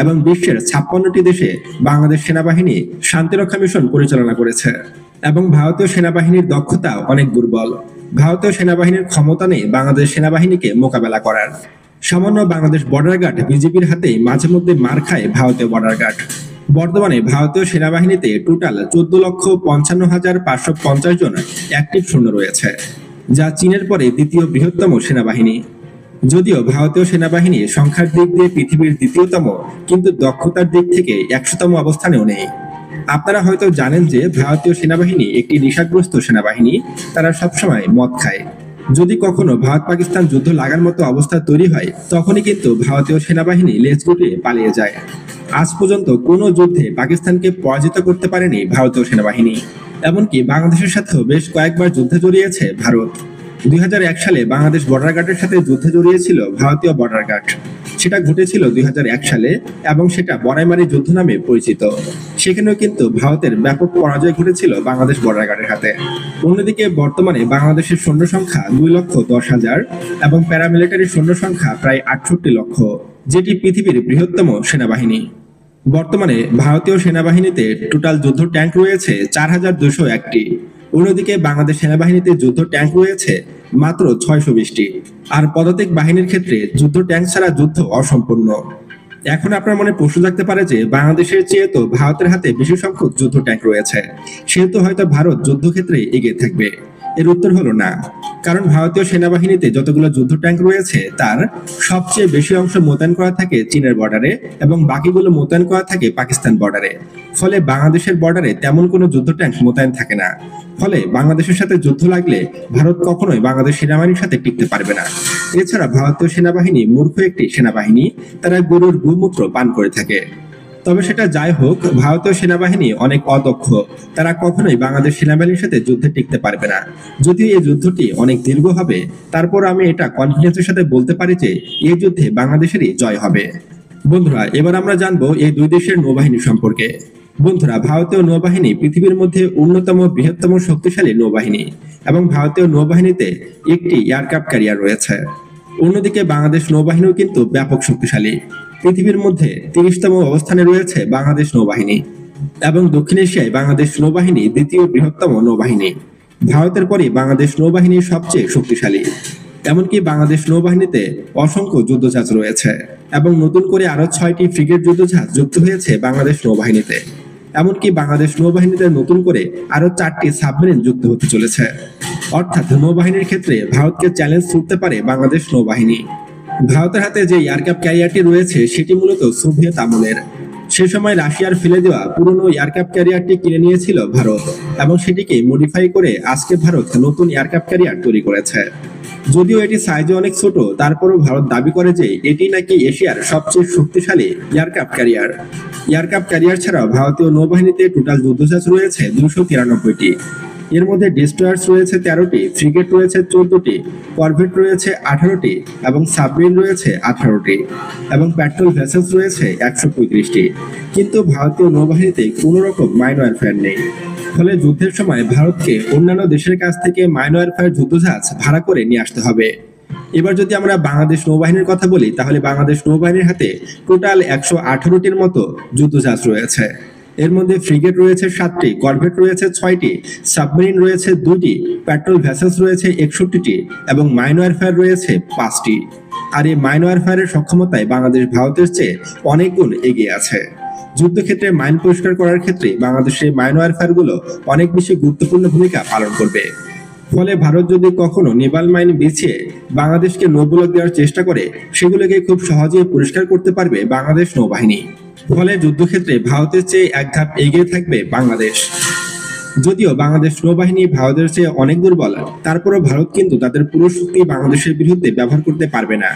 এবং বিশ্বের 56টি দেশে বাংলাদেশ সেনাবাহিনী শান্তিরক্ষা মিশন পরিচালনা করেছে। এবং ভারতীয় সেনাবাহিনীর দক্ষতা অনেক দুর্বল। ভারতীয় সেনাবাহিনীর ক্ষমতা নেই বাংলাদেশ সেনাবাহিনীকে মোকাবেলা করার। সামান্য বাংলাদেশ বর্ডার গার্ড বিজেপির হাতেই মাঝে মধ্যে মার খায় ভারতীয় বর্ডার গার্ড। বর্তমানে ভারতীয় সেনাবাহিনীতে টোটাল 14,55,550 জন অ্যাক্টিভ সৈন্য রয়েছে, যা চীনের পরে দ্বিতীয় বৃহত্তম সেনাবাহিনী। যদিও ভারতীয় সেনাবাহিনী সংখ্যার দিক দিয়ে পৃথিবীর দ্বিতীয়তম, কিন্তু দক্ষতার দিক থেকে 100তম অবস্থানেও নেই। আপনারা হয়তো জানেন যে ভারতীয় সেনাবাহিনী একটি নেশাগ্রস্ত সেনাবাহিনী। তারা সবসময় মদ খায়। যদি কখনো ভারত পাকিস্তান যুদ্ধ লাগার মতো অবস্থা তৈরি হয়, তখনই কিন্তু ভারতীয় সেনাবাহিনী লেজ গুটিয়ে পালিয়ে যায়। আজ পর্যন্ত কোনো যুদ্ধে পাকিস্তানকে পরাজিত করতে পারেনি ভারতীয় সেনাবাহিনী। এমনকি বাংলাদেশের সাথেও বেশ কয়েকবার যুদ্ধে জড়িয়েছে ভারত। 2001 সালে বাংলাদেশ বর্ডার গার্ডের সাথে যুদ্ধে জড়িয়েছিল ভারতীয় বর্ডার গার্ড। সেটা ঘটেছিল 2001 সালে এবং সেটা বড়াইমারি যুদ্ধ নামে পরিচিত। সেখানেও কিন্তু ভারতের ব্যাপক পরাজয় ঘটেছিল বাংলাদেশ বর্ডার গার্ডের হাতে। অন্যদিকে বর্তমানে বাংলাদেশের সৈন্য সংখ্যা 2,10,000 এবং প্যারামিলিটারি সৈন্য সংখ্যা প্রায় 68 লক্ষ, যেটি পৃথিবীর বৃহত্তম সেনাবাহিনী। বর্তমানে ভারতীয় সেনাবাহিনীতে টোটাল যুদ্ধ ট্যাঙ্ক রয়েছে 4,201টি। অন্যদিকে বাংলাদেশ সেনাবাহিনীতে যুদ্ধ ট্যাঙ্ক রয়েছে মাত্র 620টি। আর পদাতিক বাহিনীর ক্ষেত্রে যুদ্ধ ট্যাঙ্ক ছাড়া যুদ্ধ অসম্পূর্ণ। এখন আপনার মনে প্রশ্ন থাকতে পারে যে বাংলাদেশের চেয়ে তো ভারতের হাতে বেশি সংখ্যক যুদ্ধ ট্যাঙ্ক রয়েছে, সেহেতু হয়তো ভারত যুদ্ধক্ষেত্রে এগিয়ে থাকবে। এর উত্তর হলো না, কারণ ভারতীয় সেনাবাহিনীতে যতগুলো যুদ্ধ ট্যাঙ্ক রয়েছে তার সবচেয়ে বেশি অংশ মোতায়েন করা থাকে চীনের বর্ডারে এবং বাকিগুলো মোতায়েন করা থাকে পাকিস্তান বর্ডারে। ফলে বাংলাদেশের বর্ডারে তেমন কোনো যুদ্ধ ট্যাঙ্ক মোতায়েন থাকে না। ফলে বাংলাদেশের সাথে যুদ্ধ লাগলে ভারত কখনোই বাংলাদেশ সেনাবাহিনীর সাথে টিকতে পারবে না। এছাড়া ভারতীয় সেনাবাহিনী মূর্খ একটি সেনাবাহিনী, তারা গরুর গোমূত্র পান করে থাকে। তবে সেটা যাই হোক, ভারতীয় সেনাবাহিনী অনেক অদক্ষ, তারা কখনোই বাংলাদেশ সেনাবাহিনীর সাথে যুদ্ধে টিকতে পারবে না। যদিও এই যুদ্ধটি অনেক দীর্ঘ হবে, তারপর আমি এটা কনফিডেন্সের সাথে বলতে পারি যে এই যুদ্ধে বাংলাদেশেরই জয় হবে। বন্ধুরা, এবার আমরা জানবো এই দুই দেশের নৌবাহিনী সম্পর্কে। বন্ধুরা, ভারতীয় নৌবাহিনী পৃথিবীর মধ্যে অন্যতম বৃহত্তম শক্তিশালী নৌবাহিনী এবং ভারতীয় নৌবাহিনীতে একটি এয়ারক্রাফট ক্যারিয়ার রয়েছে। অন্যদিকে বাংলাদেশ নৌবাহিনীও কিন্তু ব্যাপক শক্তিশালী। পৃথিবীর মধ্যে 30তম অবস্থানে রয়েছে বাংলাদেশ নৌবাহিনী এবং দক্ষিণ এশিয়ায় বাংলাদেশ নৌবাহিনী দ্বিতীয় বৃহত্তম নৌবাহিনী। ভারতের পরে বাংলাদেশ নৌবাহিনী সবচেয়ে শক্তিশালী। এমনকি বাংলাদেশ নৌবাহিনীতে অসংখ্য যুদ্ধজাহাজ রয়েছে এবং নতুন করে আরো 6টি ফ্রিগেট যুদ্ধজাহাজ যুক্ত হয়েছে বাংলাদেশ নৌবাহিনীতে। এমনকি বাংলাদেশ নৌবাহিনীতে নতুন করে আরো 4টি সাবমেরিন যুক্ত হতে চলেছে। অর্থাৎ নৌবাহিনীর ক্ষেত্রে ভারতকে চ্যালেঞ্জ ছুড়তে পারে বাংলাদেশ নৌবাহিনী। ভারতের হাতে যে এয়ারক্রাফট ক্যারিয়ারটি রয়েছে সেটি মূলত সোভিয়েত আমলের। সে সময় রাশিয়ার ফেলে দেওয়া পুরনো এয়ারক্রাফট ক্যারিয়ারটি কিনে নিয়েছিল ভারত এবং সেটিকে মডিফাই করে আজকে ভারত নতুন এয়ারক্রাফট ক্যারিয়ার তৈরি করেছে। যদিও এটি সাইজে অনেক ছোট, তারপরও ভারত দাবি করে যে এটি নাকি এশিয়ার সবচেয়ে শক্তিশালী এয়ারক্রাফট ক্যারিয়ার। এয়ারক্রাফট ক্যারিয়ার ছাড়াও ভারতীয় নৌবাহিনীতে টোটাল যুদ্ধজাহাজ রয়েছে 293টি। এর মধ্যে ডিস্ট্রয়ার্স রয়েছে 13টি, ফ্রিগেট রয়েছে 14টি, করভেট রয়েছে 18টি এবং সাবমেরিন রয়েছে 18টি এবং পেট্রোল ভেসেলস রয়েছে 135টি। কিন্তু ভারতীয় নৌবাহিনীতে কোনো রকম মাইন ওয়ারফেয়ার নেই। ফলে যুদ্ধের সময় ভারতকে অন্যান্য দেশের কাছ থেকে মাইন ওয়ারফেয়ার যুদ্ধজাহাজ ভাড়া করে নিয়ে আসতে হবে। এবার যদি আমরা বাংলাদেশ নৌবাহিনীর কথা বলি, তাহলে বাংলাদেশ নৌবাহিনীর হাতে টোটাল 118টির মতো যুদ্ধজাহাজ রয়েছে। এর মধ্যে ফ্রিগেট রয়েছে 7টি, করভেট রয়েছে 6টি, সাবমেরিন রয়েছে 2টি, পেট্রোল ভেসেলস রয়েছে 61টি এবং মাইন ওয়ারফেয়ার রয়েছে 5টি। আর এই মাইন ওয়ারফেয়ারের সক্ষমতায় বাংলাদেশ ভারতের চেয়ে অনেক গুণ এগিয়ে আছে। যুদ্ধক্ষেত্রে মাইন পরিষ্কার করার ক্ষেত্রে বাংলাদেশের মাইন ওয়ারফেয়ার গুলো অনেক বেশি গুরুত্বপূর্ণ ভূমিকা পালন করবে। ফলে ভারত যদি কখনো নেভাল মাইন বিছিয়ে বাংলাদেশকে নৌবলক দেওয়ার চেষ্টা করে, সেগুলোকে খুব সহজেই পরিষ্কার করতে পারবে বাংলাদেশ নৌবাহিনী। ফলে যুদ্ধক্ষেত্রে ভারতের চেয়ে এক ধাপ এগিয়ে থাকবে বাংলাদেশ। যদিও বাংলাদেশ নৌবাহিনী ভারতের চেয়ে অনেক দুর্বল, তারপরও ভারত কিন্তু তাদের পুরো শক্তি বাংলাদেশের বিরুদ্ধে ব্যবহার করতে পারবে না,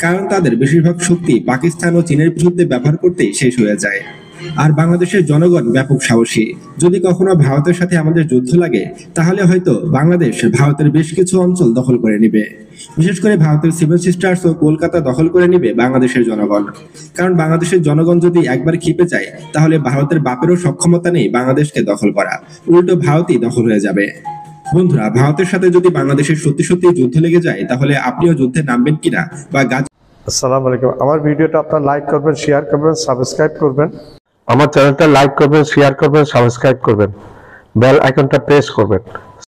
কারণ তাদের বেশিরভাগ শক্তি পাকিস্তান ও চীনের বিরুদ্ধে ব্যবহার করতেই শেষ হয়ে যায়। আর বাংলাদেশের জনগণ ব্যাপক সাহসী। যদি কখনো ভারতের সাথে আমাদের যুদ্ধ লাগে, তাহলে হয়তো বাংলাদেশ ভারতের বেশ কিছু অঞ্চল দখল করে নেবে। বিশেষ করে ভারতের সেভেন সিস্টার্স ও কলকাতা দখল করে নেবে বাংলাদেশের জনগণ। কারণ বাংলাদেশের জনগণ যদি একবার ক্ষিপে যায়, তাহলে ভারতের বাপেরও সক্ষমতা নেই বাংলাদেশকে দখল করা, উল্টো ভারতই দখল হয়ে যাবে। বন্ধুরা, ভারতের সাথে যদি বাংলাদেশের সত্যি সত্যি যুদ্ধ লেগে যায়, তাহলে আপনিও যুদ্ধে নামবেন কিনা বা আসসালামু আলাইকুম। আমার ভিডিওটা আপনারা লাইক করবেন, শেয়ার করবেন, সাবস্ক্রাইব করবেন। আমার চ্যানেলটা লাইক করবেন, শেয়ার করবেন, সাবস্ক্রাইব করবেন, বেল আইকনটা প্রেস করবেন।